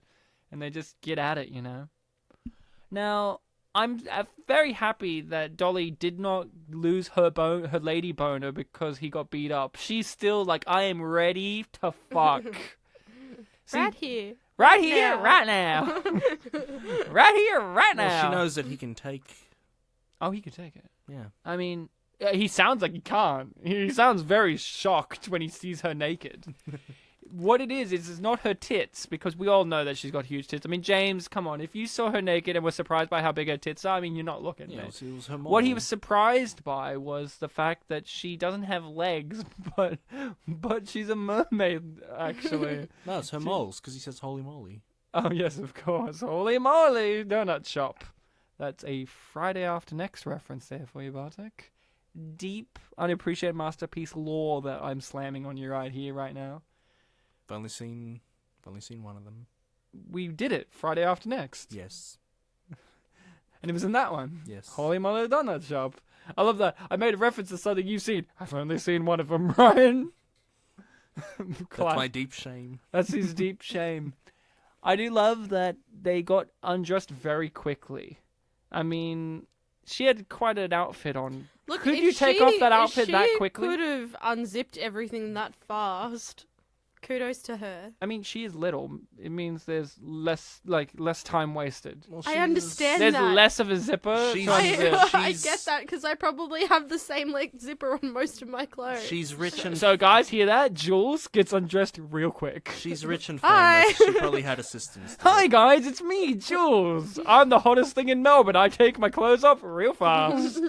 And they just get at it, you know? Now, I'm very happy that Dolly did not lose her lady boner because he got beat up. She's still like, I am ready to fuck. See, Right here. Right here, now. right now. Right here, right now. Well, she knows that he can take. Oh, he could take it. Yeah. I mean, he sounds like he can't. He sounds very shocked when he sees her naked. What it is it's not her tits, because we all know that she's got huge tits. I mean, James, come on. If you saw her naked and were surprised by how big her tits are, I mean, you're not looking. Yeah, mate. it was her mole. What he was surprised by was the fact that she doesn't have legs, but she's a mermaid, actually. No, it's her moles, because he says holy moly. Oh, yes, of course. Holy moly, donut shop. That's a Friday After Next reference there for you, Bartek. Deep, unappreciated masterpiece lore that I'm slamming on you right here, right now. I've only seen one of them. We did it, Friday After Next. Yes. And it was in that one. Yes. Holy moly, donut shop. I love that. I made a reference to something you've seen. I've only seen one of them, Ryan. That's my deep shame. That's his deep shame. I do love that they got undressed very quickly. I mean, she had quite an outfit on. Look, Could if you take off that outfit that quickly? She could have unzipped everything that fast. Kudos to her. I mean, she is little. It means there's less time wasted. Well, I understand There's that. less of a zipper. She's- to unzip. I get that because I probably have the same zipper on most of my clothes. She's rich and So, guys, hear that? Jules gets undressed real quick. she's rich and Hi. famous. She probably had assistants. too. Hi, guys, it's me, Jules. I'm the hottest thing in Melbourne. I take my clothes off real fast.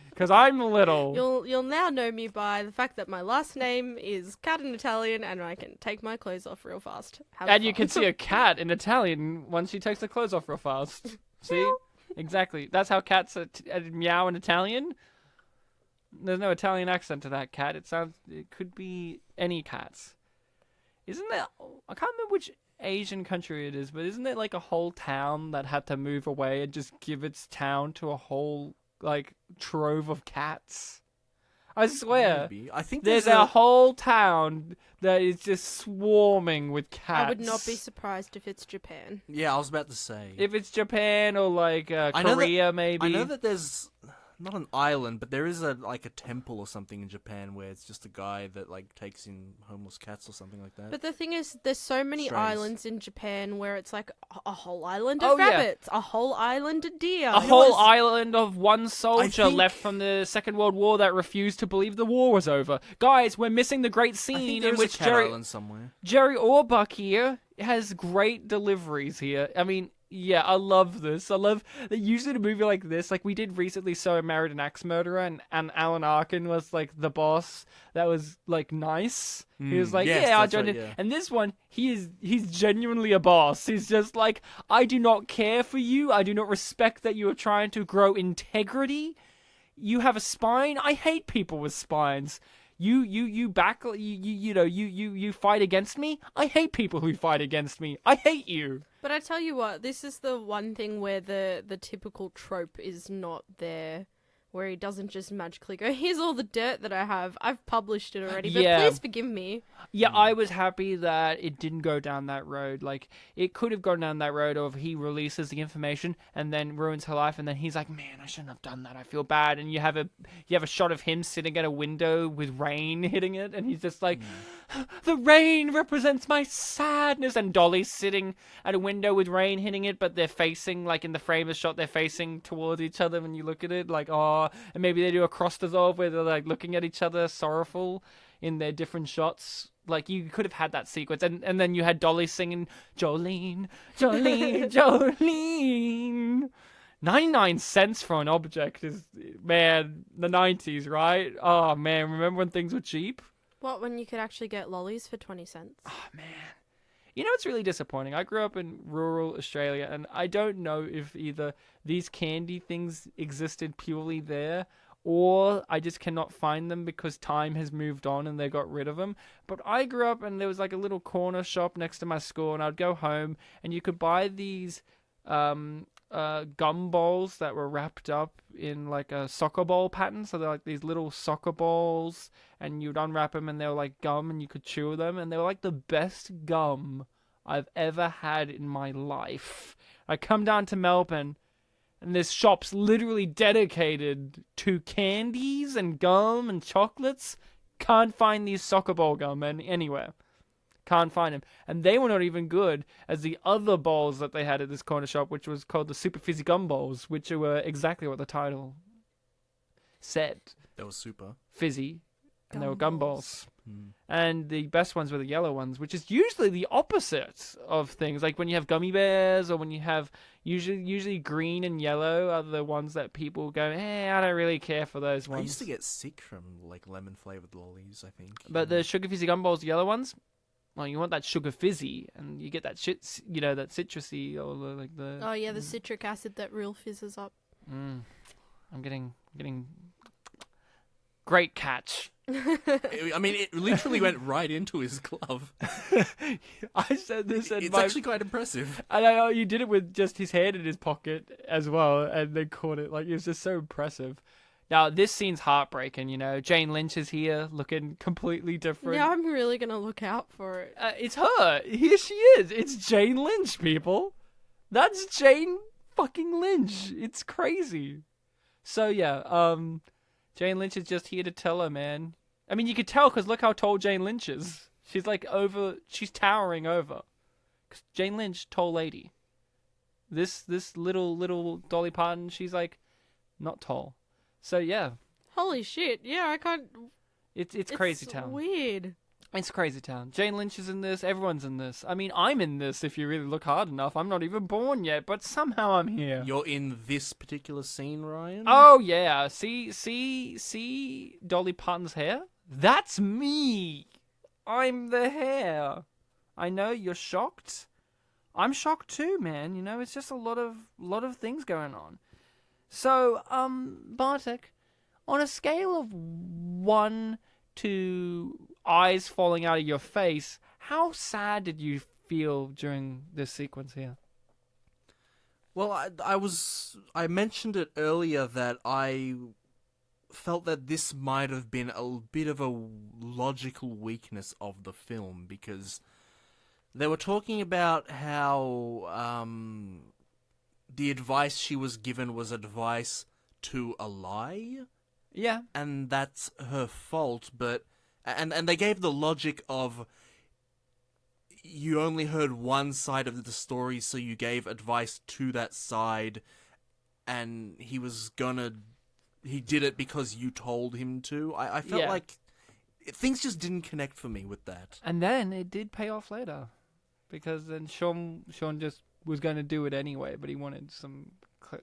Because I'm little. You'll now know me by the fact that my last name is Cat in Italian, and I can take my clothes off real fast. Have And you fun. can see a cat in Italian once she takes the clothes off real fast. See? Exactly. That's how cats meow in Italian. There's no Italian accent to that cat. It could be any cats. Isn't there... I can't remember which Asian country it is, but isn't there like a whole town that had to move away and just give its town to a whole... trove of cats. I swear. Maybe. I think There's a whole town that is just swarming with cats. I would not be surprised if it's Japan. Yeah, I was about to say. If it's Japan or Korea, maybe. I know that there's not an island, but there is a temple or something in Japan where it's just a guy that takes in homeless cats or something like that. But the thing is, there's so many Strange. islands in Japan where it's like a whole island Oh, of yeah. rabbits, a whole island of deer. A whole island of one soldier think- left from the Second World War that refused to believe the war was over. Guys, we're missing the great I think scene there in is which a cat island somewhere. Jerry Orbach here has great deliveries here. I mean, yeah, I love this. I love that usually in a movie like this, we did recently So I Married an Axe Murderer, and Alan Arkin was the boss that was nice. He was like, yes, yeah, I'll that's join right, in. yeah. And this one, he's genuinely a boss. He's just I do not care for you. I do not respect that you are trying to grow integrity. You have a spine. I hate people with spines. You fight against me. I hate people who fight against me. I hate you. But I tell you what, this is the one thing where the typical trope is not there, where he doesn't just magically go, here's all the dirt that I have. I've published it already, but Yeah. please forgive me. Yeah, I was happy that it didn't go down that road. It could have gone down that road of he releases the information and then ruins her life, and then he's like, man, I shouldn't have done that. I feel bad. And you have a shot of him sitting at a window with rain hitting it, and he's just like, the rain represents my sadness. And Dolly's sitting at a window with rain hitting it, but they're facing, in the frame of the shot, they're facing towards each other when you look at it, and maybe they do a cross dissolve where they're looking at each other sorrowful in their different shots. You could have had that sequence, and then you had Dolly singing Jolene, Jolene, Jolene. 99 cents for an object is, man, the 90s, right? Oh man, remember when things were cheap? What, when you could actually get lollies for 20 cents? Oh man. You know what's really disappointing? I grew up in rural Australia, and I don't know if either these candy things existed purely there, or I just cannot find them because time has moved on and they got rid of them. But I grew up and there was a little corner shop next to my school, and I'd go home and you could buy these gum balls that were wrapped up in a soccer ball pattern. So they're these little soccer balls, and you'd unwrap them and they were gum and you could chew them, and they were the best gum I've ever had in my life. I come down to Melbourne and there's shops literally dedicated to candies and gum and chocolates. Can't find these soccer ball gum anywhere. Can't find them. And they were not even good as the other bowls that they had at this corner shop, which was called the Super Fizzy Gum Bowls, which were exactly what the title said. That was super. Fizzy. And they were gum balls. Mm. And the best ones were the yellow ones, which is usually the opposite of things. Like when you have gummy bears or when you have usually green and yellow are the ones that people go, I don't really care for those ones. I used to get sick from like lemon flavored lollies, I think. But the Sugar Fizzy Gum Balls, the yellow ones, well, you want that sugar fizzy, and you get that shit, that citrusy or like the. Oh yeah, the citric acid that real fizzes up. I'm getting great catch. I mean, it literally went right into his glove. I said this, and it's actually quite impressive. And I know you did it with just his hand in his pocket as well, and then caught it. Like, it was just so impressive. Now, this scene's heartbreaking, Jane Lynch is here, looking completely different. Yeah, I'm really gonna look out for it. It's her. Here she is. It's Jane Lynch, people. That's Jane fucking Lynch. It's crazy. So, yeah, Jane Lynch is just here to tell her, man. I mean, you could tell because look how tall Jane Lynch is. She's like she's towering over. 'Cause Jane Lynch, tall lady. This little Dolly Parton, she's like not tall. So yeah. Holy shit! Yeah, I can't. It's crazy town. Weird. It's crazy town. Jane Lynch is in this. Everyone's in this. I mean, I'm in this if you really look hard enough. I'm not even born yet, but somehow I'm here. You're in this particular scene, Ryan? Oh, yeah. See Dolly Parton's hair? That's me. I'm the hair. I know you're shocked. I'm shocked too, man. It's just a lot of things going on. So, Bartek, on a scale of 1 to eyes falling out of your face, how sad did you feel during this sequence here? Well, I mentioned it earlier that I felt that this might have been a bit of a logical weakness of the film, because they were talking about how the advice she was given was advice to a lie. Yeah. And that's her fault, but... And they gave the logic of you only heard one side of the story, so you gave advice to that side, and he did it because you told him to. I felt like things just didn't connect for me with that. And then it did pay off later, because then Sean just was going to do it anyway, but he wanted some,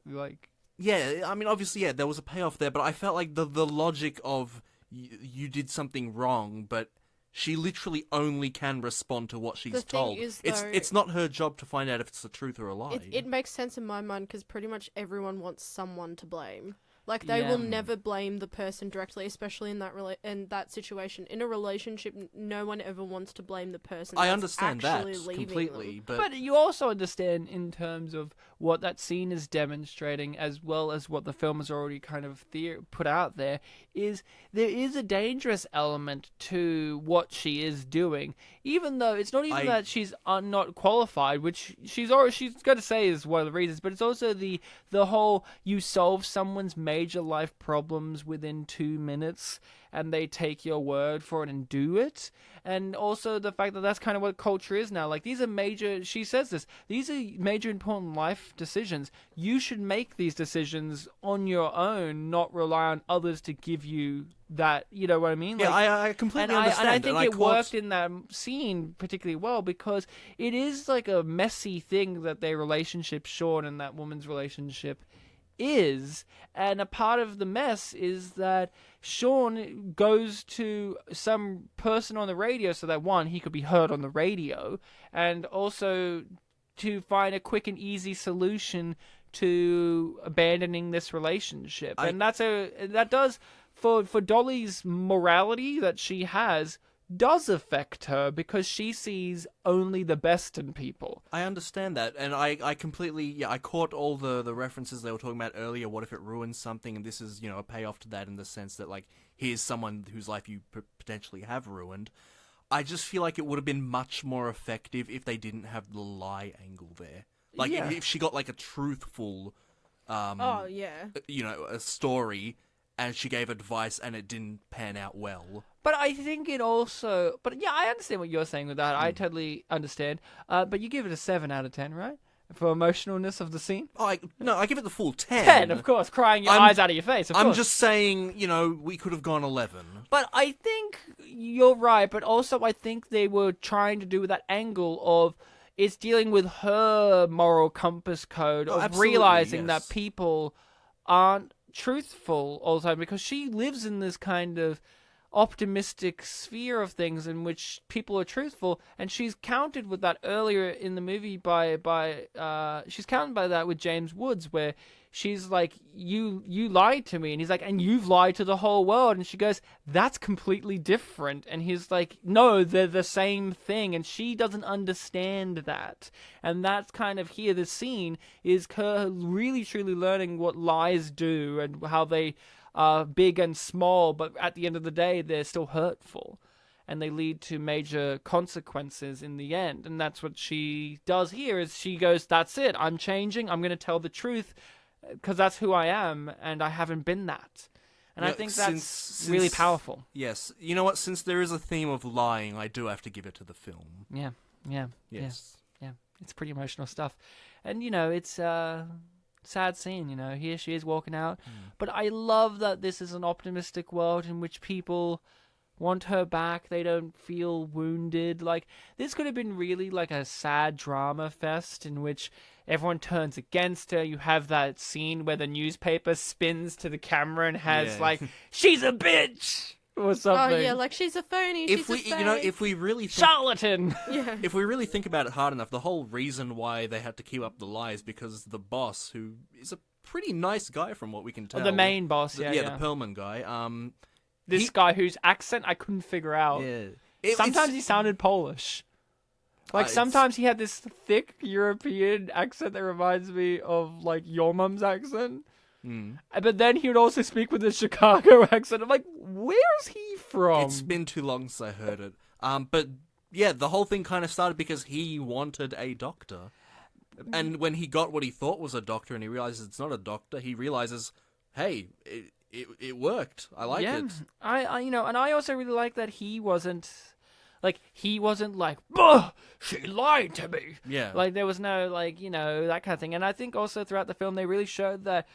like... Yeah, I mean, obviously, there was a payoff there, but I felt like the logic of... You did something wrong, but she literally only can respond to what she's told. It's not her job to find out if it's the truth or a lie. It makes sense in my mind because pretty much everyone wants someone to blame. Like, they will never blame the person directly, especially in that situation. In a relationship, no one ever wants to blame the person. I understand that completely, but you also understand in terms of what that scene is demonstrating, as well as what the film has already kind of put out there, is there is a dangerous element to what she is doing, even though it's not even that she's not qualified, which she's going to say is one of the reasons, but it's also the whole you solve someone's major life problems within 2 minutes and they take your word for it and do it. And also the fact that that's kind of what culture is now. Like, these are major, she says this, these are major important life decisions. You should make these decisions on your own, not rely on others to give you that, you know what I mean? Yeah, I completely understand. And I think it worked in that scene particularly well, because it is like a messy thing that their relationship, Sean and that woman's relationship, is. And a part of the mess is that Sean goes to some person on the radio so that, one, he could be heard on the radio, and also to find a quick and easy solution to abandoning this relationship. And that does, for Dolly's morality that she has, does affect her, because she sees only the best in people. I understand that, and I completely, I caught all the references they were talking about earlier. What if it ruins something? And this is, a payoff to that, in the sense that, like, here's someone whose life you potentially have ruined. I just feel like it would have been much more effective if they didn't have the lie angle there. Like, if she got, like, a truthful, a story, and she gave advice and it didn't pan out well. But I think it also... But yeah, I understand what you're saying with that. I totally understand. But you give it a 7 out of 10, right? For emotionalness of the scene? I give it the full 10. 10, of course. Crying your eyes out of your face, of course. I'm just saying, we could have gone 11. But I think you're right. But also I think they were trying to do that angle of... It's dealing with her moral compass code of realizing that people aren't truthful all the time, because she lives in this kind of optimistic sphere of things in which people are truthful, and she's countered with that earlier in the movie she's countered by that with James Woods, where she's like, you lied to me, and he's like, and you've lied to the whole world, and she goes, that's completely different, and he's like, no, they're the same thing, and she doesn't understand that, and that's kind of here, the scene is her really truly learning what lies do, and how they are big and small, but at the end of the day, they're still hurtful, and they lead to major consequences in the end, and that's what she does here, is she goes, that's it, I'm changing, I'm going to tell the truth, because that's who I am, and I haven't been that. And I think that's really powerful. Yes. You know what? Since there is a theme of lying, I do have to give it to the film. Yeah. Yes. Yeah. It's pretty emotional stuff. And, it's a sad scene, Here she is walking out. But I love that this is an optimistic world in which people want her back. They don't feel wounded. Like, this could have been really like a sad drama fest in which everyone turns against her. You have that scene where the newspaper spins to the camera and has like, she's a bitch or something. Oh yeah, like she's a phony. If we really charlatan. Yeah. If we really think about it hard enough, the whole reason why they had to keep up the lie is because the boss, who is a pretty nice guy from what we can tell, the main boss, the Perlman guy. This guy whose accent I couldn't figure out. Yeah. Sometimes he sounded Polish. Like, sometimes he had this thick European accent that reminds me of, like, your mum's accent. But then he would also speak with a Chicago accent. I'm like, where's he from? It's been too long since I heard it. But, yeah, the whole thing kind of started because he wanted a doctor. And when he got what he thought was a doctor and he realizes it's not a doctor, he realizes, hey, it worked. I like it. And I also really like that he wasn't like, "Bah, she lied to me." Yeah. Like, there was no, that kind of thing. And I think also throughout the film, they really showed that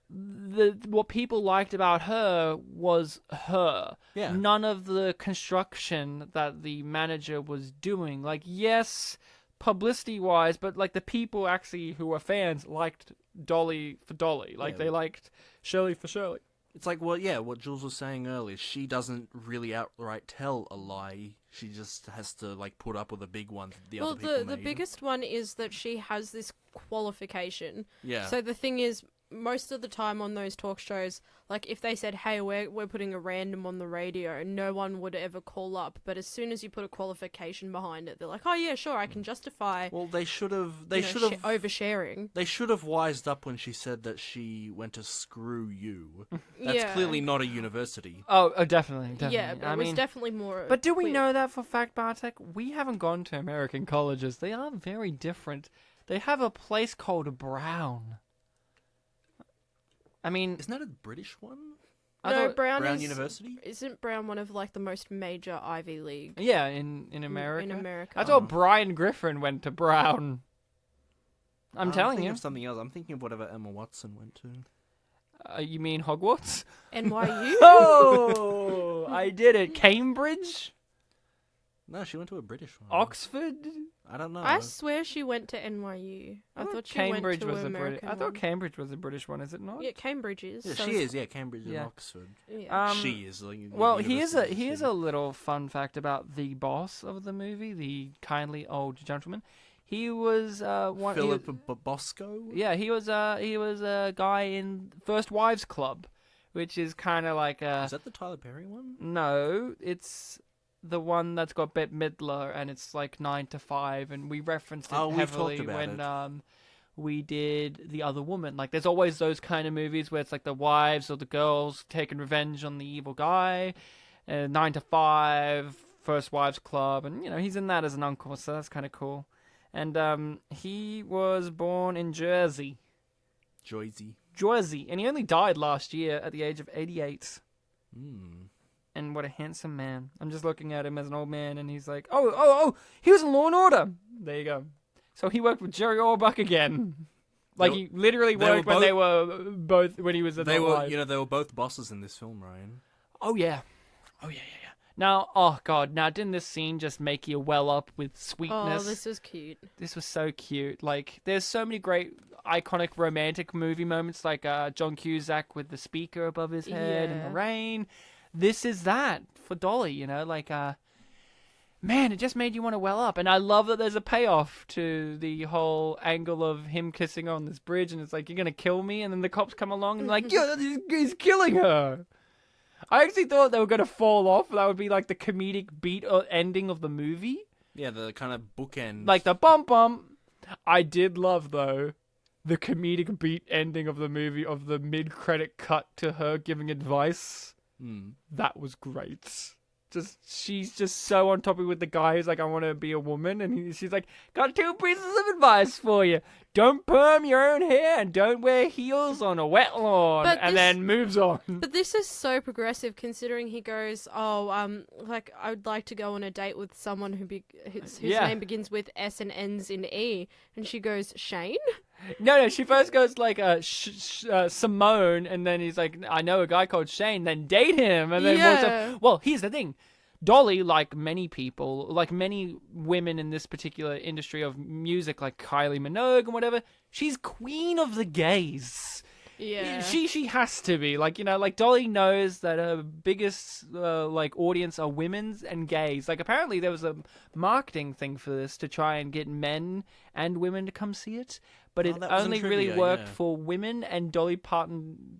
what people liked about her was her. Yeah. None of the construction that the manager was doing. Like, yes, publicity-wise, but, like, the people actually who were fans liked Dolly for Dolly. Like, they liked Shirley for Shirley. It's like, well, yeah, what Jules was saying earlier. She doesn't really outright tell a lie. She just has to, like, put up with a big one the other people made. The biggest one is that she has this qualification. Yeah. So the thing is, most of the time on those talk shows, like, if they said, hey, we're putting a random on the radio, no one would ever call up. But as soon as you put a qualification behind it, they're like, oh yeah, sure, I can justify. Well, they should have oversharing. They should have wised up when she said that she went to screw you. That's clearly not a university. Oh, definitely. Yeah, but it was definitely more. But do we know that for fact, Bartek? We haven't gone to American colleges. They are very different. They have a place called Brown. I mean, isn't that a British one? No, Brown University? Isn't Brown one of, like, the most major Ivy League? Yeah, in America. In America. I thought Brian Griffin went to Brown. I'm telling you. Of something else. I'm thinking of whatever Emma Watson went to. You mean Hogwarts? NYU? Oh, I did it. Cambridge? No, she went to a British one. Oxford? I don't know. I swear she went to NYU. I thought she went to American. I thought Cambridge was a British one, is it not? Yeah, Cambridge is. Yeah, she is, yeah, Cambridge and Oxford. Yeah. She is. Like, well, here's a little fun fact about the boss of the movie, the kindly old gentleman. He was Philip Bosco? Yeah, he was a guy in First Wives Club, which is kind of like a... Is that the Tyler Perry one? No, it's the one that's got Bette Midler, and it's like 9 to 5, and we referenced it heavily when we did The Other Woman. Like, there's always those kind of movies where it's like the wives or the girls taking revenge on the evil guy, 9 to 5, First Wives Club, and, he's in that as an uncle, so that's kind of cool. And he was born in Jersey. Jersey, and he only died last year at the age of 88. Mm. And what a handsome man. I'm just looking at him as an old man, and he's like, oh, he was in Law and Order. There you go. So he worked with Jerry Orbach again. Like, he literally worked when they were both, when he was at the live. They were both bosses in this film, Ryan. Oh, yeah. Now, oh, God. Now, didn't this scene just make you well up with sweetness? Oh, this was cute. This was so cute. Like, there's so many great, iconic romantic movie moments, like John Cusack with the speaker above his head in the rain. This is that for Dolly, you know? Like, man, it just made you want to well up. And I love that there's a payoff to the whole angle of him kissing her on this bridge, and it's like, you're going to kill me? And then the cops come along and like, yeah, he's killing her. I actually thought they were going to fall off. That would be like the comedic beat or ending of the movie. Yeah, the kind of bookend. Like the bum. I did love, though, the comedic beat ending of the movie of the mid-credit cut to her giving advice. That was great. She's just so on top of it with the guy who's like, I want to be a woman. And she's like, got 2 pieces of advice for you. Don't perm your own hair and don't wear heels on a wet lawn. Then moves on. But this is so progressive considering he goes, like, I would like to go on a date with someone whose name begins with S and ends in E. And she goes, Shane? No, she first goes like Simone, and then he's like, I know a guy called Shane, then date him. And then well, here's the thing. Dolly, like many people, like many women in this particular industry of music, like Kylie Minogue and whatever, she's queen of the gays. Yeah. She has to be. Like, you know, like Dolly knows that her biggest like audience are women's and gays. Like, apparently there was a marketing thing for this to try and get men and women to come see it. But it only really worked for women and Dolly Parton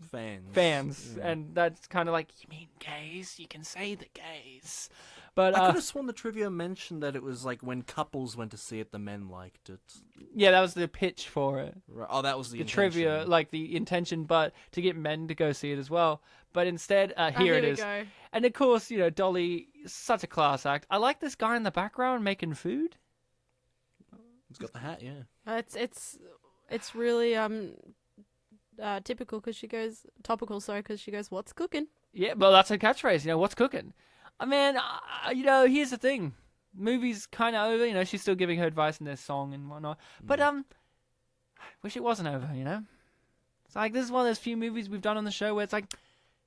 fans. Yeah. And that's kind of like, you mean gays? You can say the gays. But I could have sworn the trivia mentioned that it was like when couples went to see it, the men liked it. Yeah, that was the pitch for it. Right. Oh, that was the intention. Trivia, like the intention, but to get men to go see it as well. But instead, here it is. Go. And of course, you know, Dolly, such a class act. I like this guy in the background making food. He's got the hat, yeah. It's really typical because she goes topical. Sorry, because she goes, "What's cooking?" Yeah, well, that's her catchphrase. You know, what's cooking? I mean, you know, here's the thing. Movie's kind of over. You know, she's still giving her advice in their song and whatnot. But wish it wasn't over. You know, it's like this is one of those few movies we've done on the show where it's like,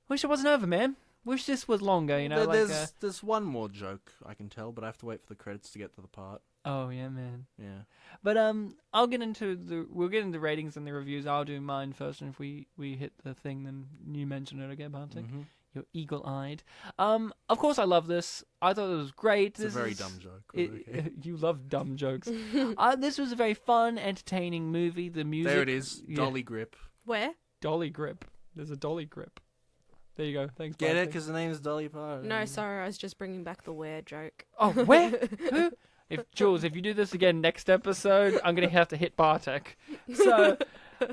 wish it wasn't over, man. Wish this was longer. You know, there's one more joke I can tell, but I have to wait for the credits to get to the part. Oh yeah, man. Yeah. But we'll get into ratings and the reviews. I'll do mine first, and if we hit the thing, then you mention it again, Bartek. Mm-hmm. You're eagle-eyed. Of course, I love this. I thought it was great. It's a very dumb joke. Okay. You love dumb jokes. This was a very fun, entertaining movie. The music. There it is. Dolly Grip. Where? Dolly Grip. There's a Dolly Grip. There you go. Thanks. Get it? Because the name is Dolly Parton. No, sorry. I was just bringing back the where joke. Oh, where? Who? Jules, if you do this again next episode, I'm going to have to hit Bartek. So,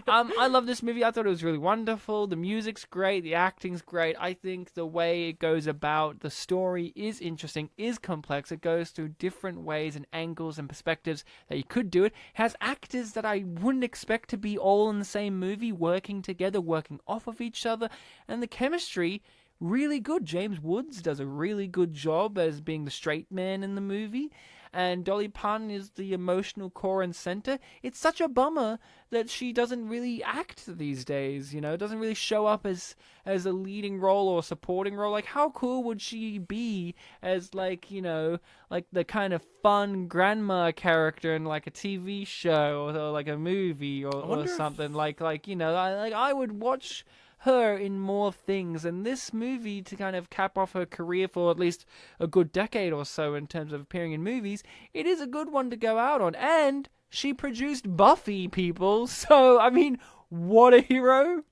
I love this movie. I thought it was really wonderful. The music's great. The acting's great. I think the way it goes about the story is interesting, is complex. It goes through different ways and angles and perspectives that you could do it. It has actors that I wouldn't expect to be all in the same movie, working together, working off of each other. And the chemistry, really good. James Woods does a really good job as being the straight man in the movie. And Dolly Parton is the emotional core and center. It's such a bummer that she doesn't really act these days, you know, doesn't really show up as a leading role or supporting role. Like, how cool would she be as, like, you know, like the kind of fun grandma character in, like, a TV show or like a movie or something. Like, you know, I would watch her in more things, and this movie, to kind of cap off her career for at least a good decade or so in terms of appearing in movies, it is a good one to go out on. And she produced Buffy, people, so I mean, what a hero.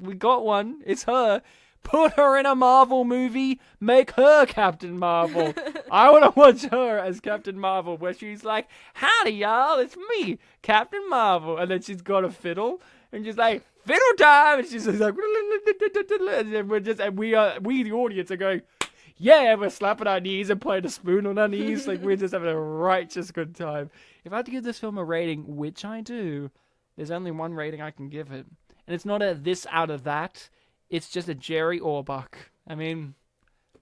We got one. It's her. Put her in a Marvel movie, make her Captain Marvel. I want to watch her as Captain Marvel, where she's like, howdy y'all, it's me, Captain Marvel, and then she's got a fiddle and she's like, fiddle time, and she's just like, and we the audience are going, yeah, we're slapping our knees and playing a spoon on our knees, like we're just having a righteous good time. If I had to give this film a rating, which I do, there's only one rating I can give it, and it's not a this out of that. It's just a Jerry Orbach. I mean,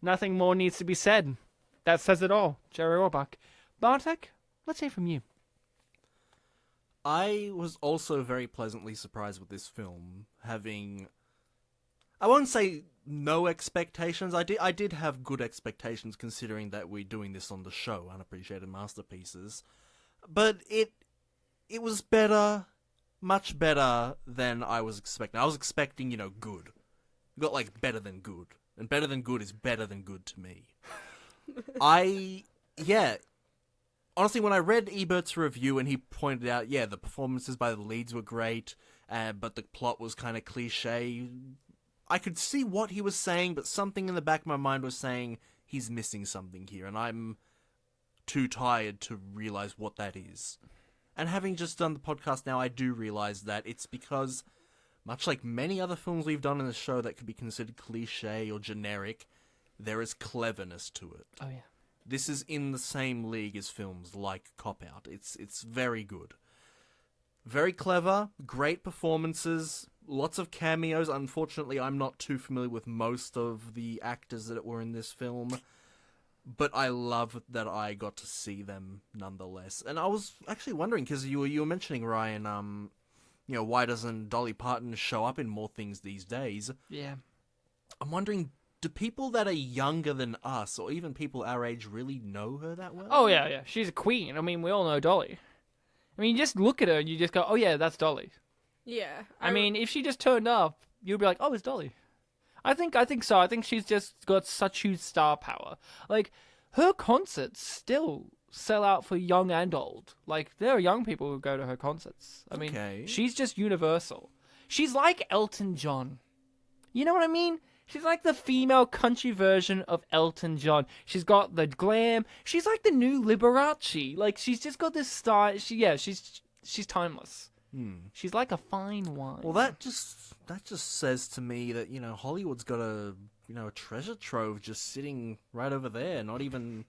nothing more needs to be said. That says it all. Jerry Orbach. Bartek, let's hear from you. I was also very pleasantly surprised with this film, having... I won't say no expectations. I did have good expectations, considering that we're doing this on the show, Unappreciated Masterpieces. But it was better, much better than I was expecting. I was expecting, good. You got, better than good. And better than good is better than good to me. Honestly, when I read Ebert's review and he pointed out, the performances by the leads were great, but the plot was kind of cliche, I could see what he was saying, but something in the back of my mind was saying he's missing something here, and I'm too tired to realize what that is. And having just done the podcast now, I do realize that it's because, much like many other films we've done in the show that could be considered cliche or generic, there is cleverness to it. Oh, yeah. This is in the same league as films like Cop Out. It's very good. Very clever, great performances, lots of cameos. Unfortunately, I'm not too familiar with most of the actors that were in this film, but I love that I got to see them nonetheless. And I was actually wondering, because you were mentioning, Ryan, why doesn't Dolly Parton show up in more things these days? Yeah. I'm wondering, do people that are younger than us, or even people our age, really know her that well? Oh, yeah. She's a queen. I mean, we all know Dolly. I mean, you just look at her and you just go, oh, yeah, that's Dolly. Yeah. I mean, if she just turned up, you'd be like, oh, it's Dolly. I think so. I think she's just got such huge star power. Her concerts still sell out for young and old. There are young people who go to her concerts. I mean, she's just universal. She's like Elton John. You know what I mean? She's like the female country version of Elton John. She's got the glam. She's like the new Liberace. She's just got this style. She's timeless. She's like a fine wine. Well, that just says to me that, Hollywood's got a treasure trove just sitting right over there. Not even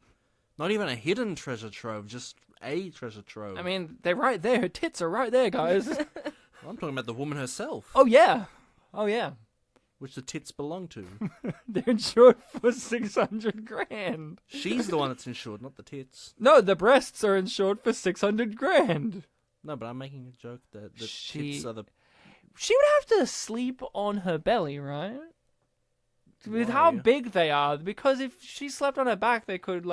a hidden treasure trove, just a treasure trove. I mean, they're right there. Her tits are right there, guys. I'm talking about the woman herself. Oh, yeah. Which the tits belong to. They're insured for $600,000. She's the one that's insured, not the tits. No, the breasts are insured for $600,000. No, but I'm making a joke that the tits are the... She would have to sleep on her belly, right? With Why? how big they are. Because if she slept on her back, they could,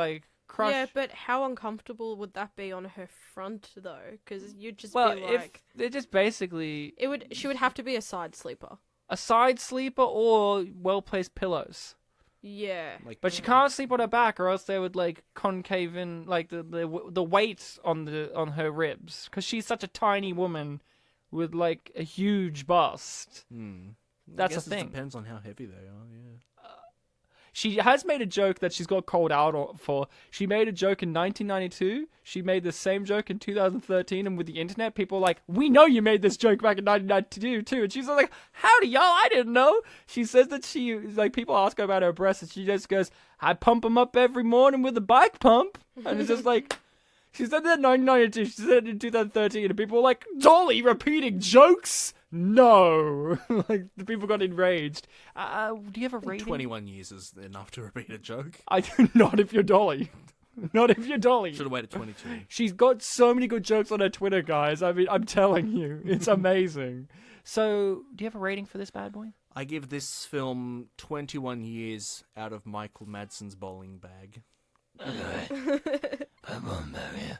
crush... Yeah, but how uncomfortable would that be on her front, though? Because you'd just well, be if they're just basically... She would have to be a side sleeper. A side sleeper or well-placed pillows. Yeah. But she can't sleep on her back, or else they would concave in the weight on her ribs, because she's such a tiny woman with a huge bust. That's a thing. It depends on how heavy they are. Yeah. She has made a joke that she's got called out for. She made a joke in 1992. She made the same joke in 2013, and with the internet, people were like, we know you made this joke back in 1992 too. And she's like, howdy y'all, I didn't know. She says that people ask her about her breasts, and she just goes, I pump them up every morning with a bike pump. And it's just she said that in 1992, she said it in 2013, and people were like, Dolly repeating jokes? No. The people got enraged. Do you have a rating? 21 years is enough to repeat a joke. Not if you're Dolly. Not if you're Dolly. Should have waited 22. She's got so many good jokes on her Twitter, guys. I mean, I'm telling you, it's amazing. So, do you have a rating for this bad boy? I give this film 21 years out of Michael Madsen's bowling bag. Come on, Barry.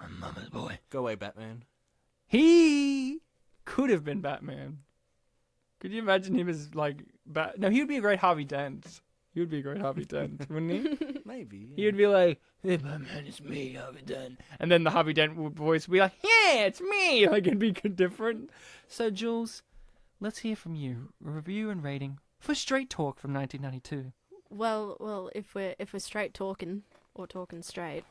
I'm Mama's boy. Go away, Batman. He could have been Batman. Could you imagine him as No, he would be a great Harvey Dent. He would be a great Harvey Dent, wouldn't he? Maybe. Yeah. He would be like, hey, Batman, it's me, Harvey Dent. And then the Harvey Dent voice would be like, yeah, it's me. It'd be different. So, Jules, let's hear from you. A review and rating for Straight Talk from 1992. Well, if we're straight talking or talking straight,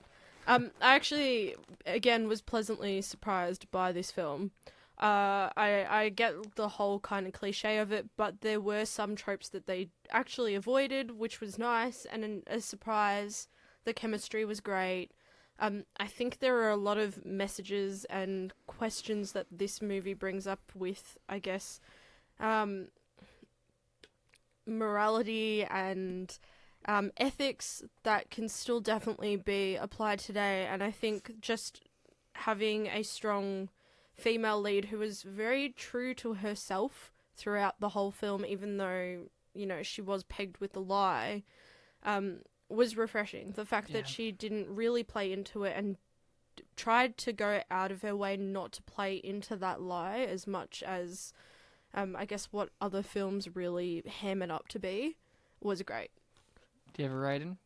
I actually again was pleasantly surprised by this film. I get the whole kind of cliche of it, but there were some tropes that they actually avoided, which was nice, and a surprise. The chemistry was great. I think there are a lot of messages and questions that this movie brings up with, I guess, morality and ethics that can still definitely be applied today. And I think just having a strong female lead who is very true to herself throughout the whole film, even though, you know, she was pegged with a lie, was refreshing. The fact that she didn't really play into it and tried to go out of her way not to play into that lie as much as, I guess, what other films really ham it up to be, was great. Do you have a rating?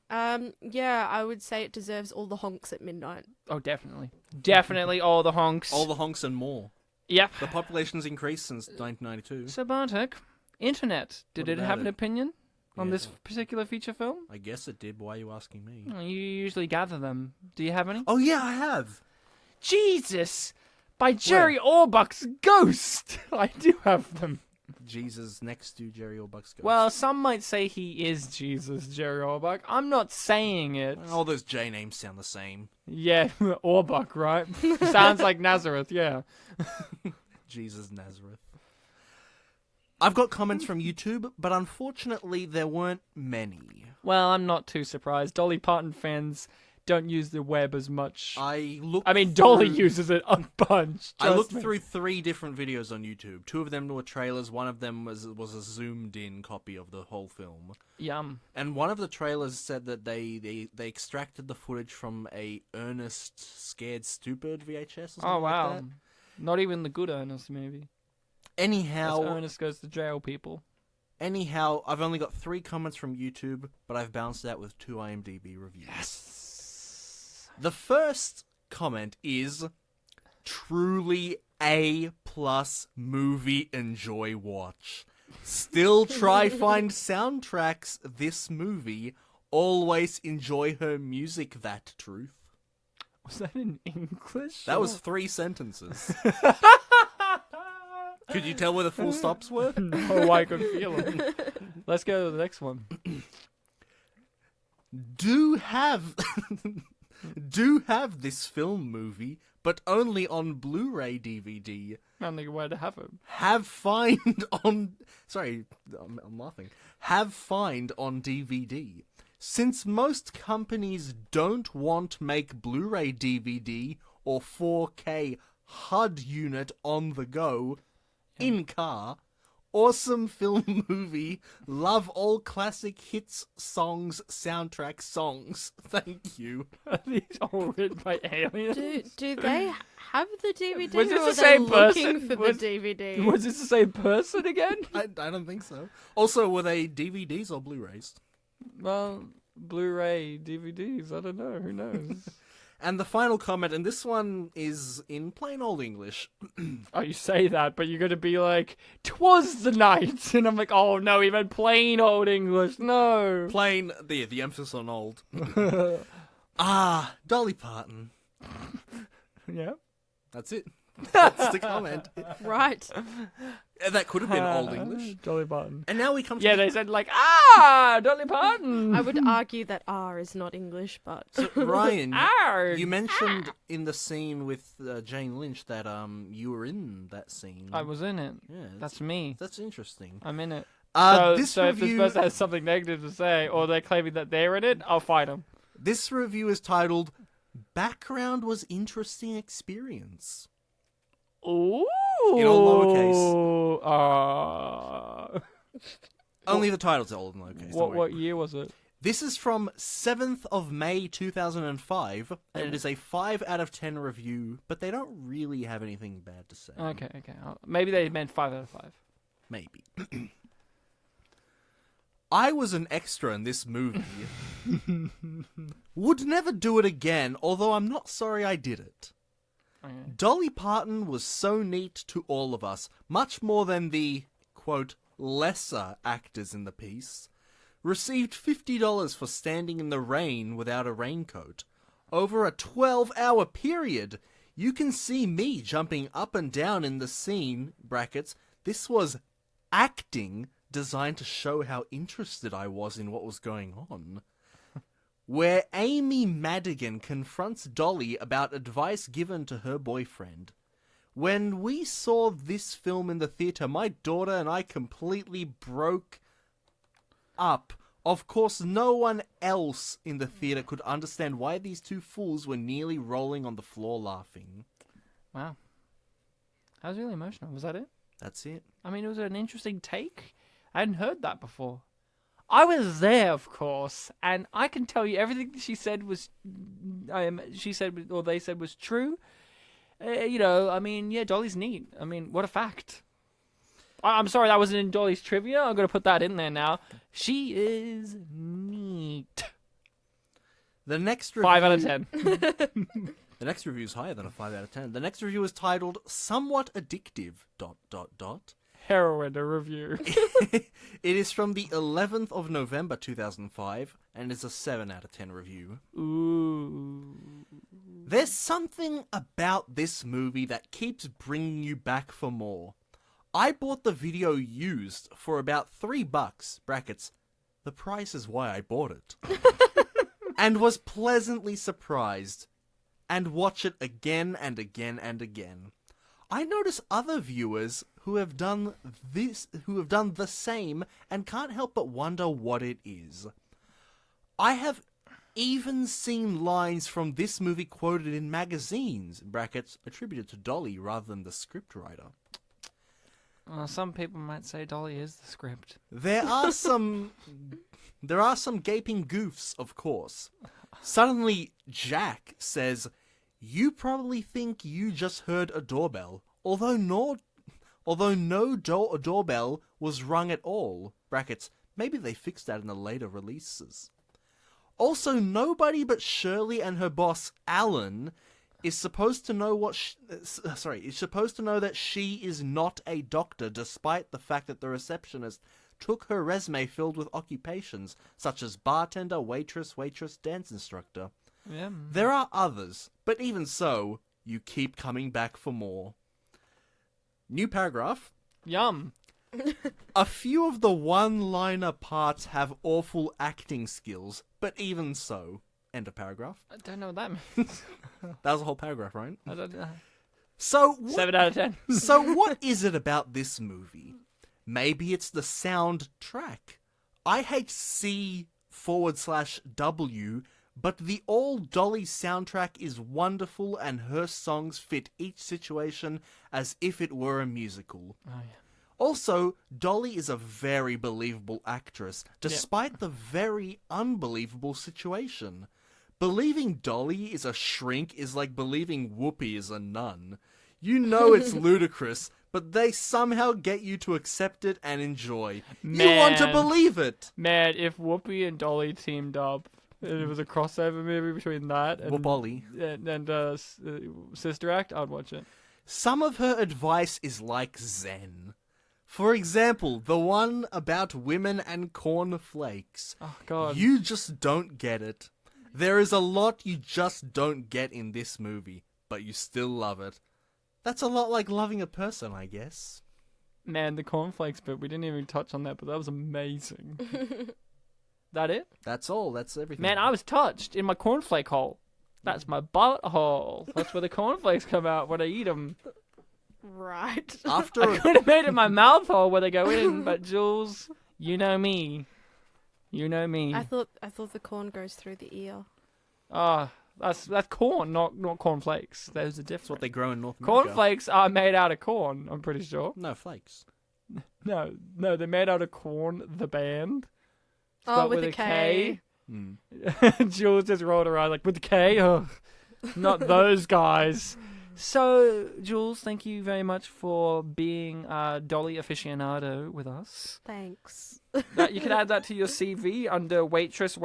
Yeah, I would say it deserves all the honks at midnight. Oh, definitely. Definitely all the honks. All the honks and more. Yep. The population's increased since 1992. So, Bartek, Internet, did What it about have an it? opinion on Yeah. this particular feature film? I guess it did. Why are you asking me? Oh, you usually gather them. Do you have any? Oh, yeah, I have. Jesus! By Jerry Orbach's Ghost! I do have them. Jesus next to Jerry Orbach's ghost. Well, some might say he is Jesus, Jerry Orbach. I'm not saying it. All those J names sound the same. Yeah, Orbach, right? Sounds like Nazareth, yeah. Jesus Nazareth. I've got comments from YouTube, but unfortunately there weren't many. Well, I'm not too surprised. Dolly Parton fans don't use the web as much. I mean, Dolly uses it a bunch. I looked trust me. through 3 different videos on YouTube. 2 of them were trailers. One of them was a zoomed-in copy of the whole film. Yum. And one of the trailers said that they extracted the footage from a Ernest Scared Stupid VHS or something Oh, wow. like that. Not even the good Ernest, maybe. Anyhow, That's Ernest Goes to Jail, people. Anyhow, I've only got 3 comments from YouTube, but I've bounced out with 2 IMDb reviews. Yes. The first comment is truly A+ movie enjoy watch. Still try find soundtracks this movie. Always enjoy her music, that truth. Was that in English? That was 3 sentences. Could you tell where the full stops were? No, I could feel them. Let's go to the next one. Do have this film movie, but only on Blu-ray DVD. Only way to have it. Have find on... Sorry, I'm laughing. Have find on DVD. Since most companies don't want make Blu-ray DVD or 4K HUD unit on the go, in car, awesome film movie, love all classic hits, songs, soundtrack songs. Thank you. Are these all written by aliens? Do they have the DVD, Was this or the are same they looking person? for Was- the DVD? Was this the same person again? I don't think so. Also, were they DVDs or Blu-rays? Well, Blu-ray, DVDs, I don't know, who knows? And the final comment, and this one is in plain old English. Oh, you say that, but you're going to be like, 'twas the night! And I'm like, oh no, he meant plain old English, no! Plain, the emphasis on old. Dolly Parton. Yeah? That's it. That's the comment. Right. That could have been old English. Dolly Parton. And now we come to Yeah, they said like, Dolly Parton! I would argue that R is not English, but Ryan, Arg! you mentioned in the scene with Jane Lynch that you were in that scene. I was in it. Yeah, That's me. that's interesting. I'm in it. This So if review, this person has something negative to say, or they're claiming that they're in it, I'll fight them. this review is titled "Background Was Interesting Experience." Ooh! In all lowercase. Only the titles are all in lowercase. don't worry. What year was it? This is from 7th of May 2005, and it is a 5 out of 10 review, but they don't really have anything bad to say. Okay. Maybe they meant 5 out of 5. Maybe. I was an extra in this movie. Would never do it again, although I'm not sorry I did it. Okay. Dolly Parton was so neat to all of us, much more than the, quote, lesser actors in the piece. Received $50 for standing in the rain without a raincoat. Over a 12-hour period, you can see me jumping up and down in the scene, brackets. This was acting designed to show how interested I was in what was going on. where Amy Madigan confronts Dolly about advice given to her boyfriend. When we saw this film in the theatre, my daughter and I completely broke up. Of course, no one else in the theatre could understand why these two fools were nearly rolling on the floor laughing. Wow. That was really emotional. Was that it? That's it. I mean, it was an interesting take. I hadn't heard that before. I was there, of course, and I can tell you everything she said was, they said was true. I mean, yeah, Dolly's neat. I mean, what a fact. I'm sorry that wasn't in Dolly's trivia. I'm going to put that in there now. She is neat. The next review... 5 out of 10. The next review is higher than a 5 out of 10. The next review is titled, Somewhat Addictive... Heroin, a review. It is from the 11th of November 2005, and is a 7 out of 10 review. Ooh. There's something about this movie that keeps bringing you back for more. I bought the video used for about $3, brackets, the price is why I bought it, and was pleasantly surprised, and watch it again and again and again. I notice other viewers who have done the same, and can't help but wonder what it is. I have even seen lines from this movie quoted in magazines, brackets, attributed to Dolly rather than the scriptwriter. Well, some people might say Dolly is the script. There are some gaping goofs, of course. Suddenly, Jack says, "You probably think you just heard a doorbell, although no doorbell was rung at all." Brackets, maybe they fixed that in the later releases. Also, nobody but Shirley and her boss, Alan, is supposed to know that she is not a doctor, despite the fact that the receptionist took her resume filled with occupations, such as bartender, waitress, dance instructor. Yeah. There are others, but even so, you keep coming back for more. New paragraph. Yum. A few of the one-liner parts have awful acting skills, but even so. End of paragraph. I don't know what that means. That was a whole paragraph, right? I don't know. So 7 out of 10. So what is it about this movie? Maybe it's the soundtrack. IHC/W, but the all Dolly soundtrack is wonderful, and her songs fit each situation as if it were a musical. Oh, yeah. Also, Dolly is a very believable actress, despite the very unbelievable situation. Believing Dolly is a shrink is like believing Whoopi is a nun. You know it's ludicrous, but they somehow get you to accept it and enjoy. You want to believe it! Man, if Whoopi and Dolly teamed up, and it was a crossover movie between that and Whoop-Ollie. and Sister Act, I'd watch it. Some of her advice is like Zen. For example, the one about women and cornflakes. Oh, God. You just don't get it. There is a lot you just don't get in this movie, but you still love it. That's a lot like loving a person, I guess. Man, the cornflakes bit, we didn't even touch on that, but that was amazing. That it? That's all. That's everything. Man, I was touched in my cornflake hole. That's my butthole. That's where the cornflakes come out when I eat them. Right. After I could have made it my mouth hole where they go in, but Jules, you know me. You know me. I thought the corn goes through the ear. Ah, that's corn, not cornflakes. Those are different. That's what they grow in North America. Cornflakes are made out of corn, I'm pretty sure. No, flakes. No, they're made out of corn, the band. Oh, Spelled with a K. Jules just rolled her eyes like, with the K? Oh, not those guys. So, Jules, thank you very much for being a Dolly aficionado with us. Thanks. You can add that to your CV under waitress,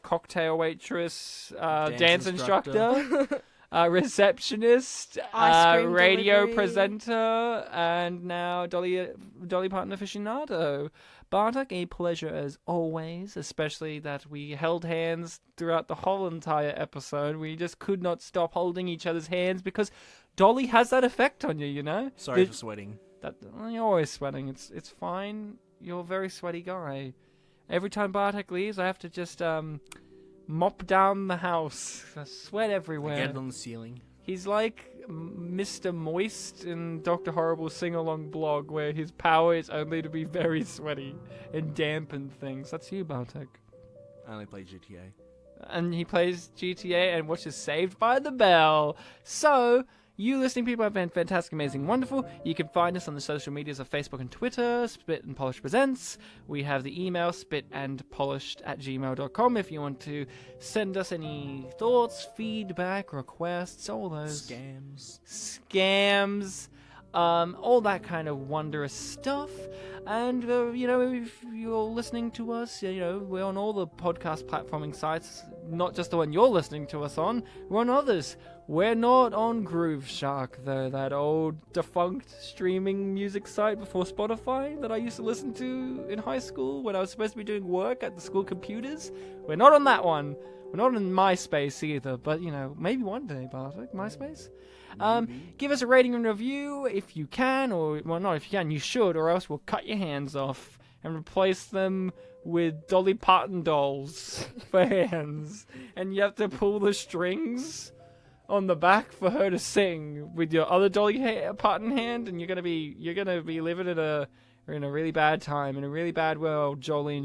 cocktail waitress, dance instructor, receptionist, Ice cream radio delivery. presenter, and now Dolly Parton aficionado. Bartek, a pleasure as always, especially that we held hands throughout the whole entire episode. We just could not stop holding each other's hands because Dolly has that effect on you, you know? Sorry for sweating. You're always sweating. It's fine. You're a very sweaty guy. Every time Bartek leaves, I have to just mop down the house. Sweat everywhere. Get it on the ceiling. He's like Mr. Moist in Dr. Horrible's sing-along blog, where his power is only to be very sweaty and dampen things. That's you, Bartek. I only play GTA. And he plays GTA and watches Saved by the Bell. So, you listening people have been fantastic, amazing, wonderful. You can find us on the social medias of Facebook and Twitter, Spit and Polish Presents. We have the email, spitandpolished@gmail.com, if you want to send us any thoughts, feedback, requests, all those scams, all that kind of wondrous stuff. And, if you're listening to us, we're on all the podcast platforming sites, not just the one you're listening to us on, we're on others. We're not on Groove Shark, though, that old defunct streaming music site before Spotify that I used to listen to in high school when I was supposed to be doing work at the school computers. We're not on that one. We're not on MySpace either, but, maybe one day, Bartek, MySpace? Give us a rating and review if you can, or, well, not if you can, you should, or else we'll cut your hands off and replace them with Dolly Parton dolls for hands. And you have to pull the strings on the back for her to sing with your other Dolly Parton hand, and you're gonna be living in a really bad time, in a really bad world. Jolene,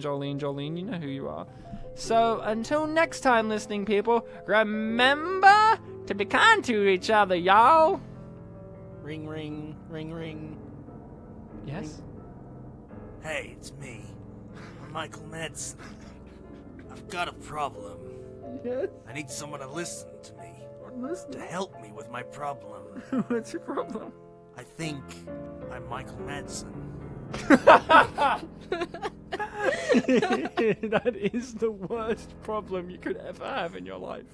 you know who you are. So until next time, listening people, remember to be kind to each other, y'all. Ring, ring, ring, ring. Yes? Hey, it's me. I'm Michael Madsen. I've got a problem. Yes? I need someone to listen to me. Listen. To help me with my problem. What's your problem? I think I'm Michael Madsen. That is the worst problem you could ever have in your life.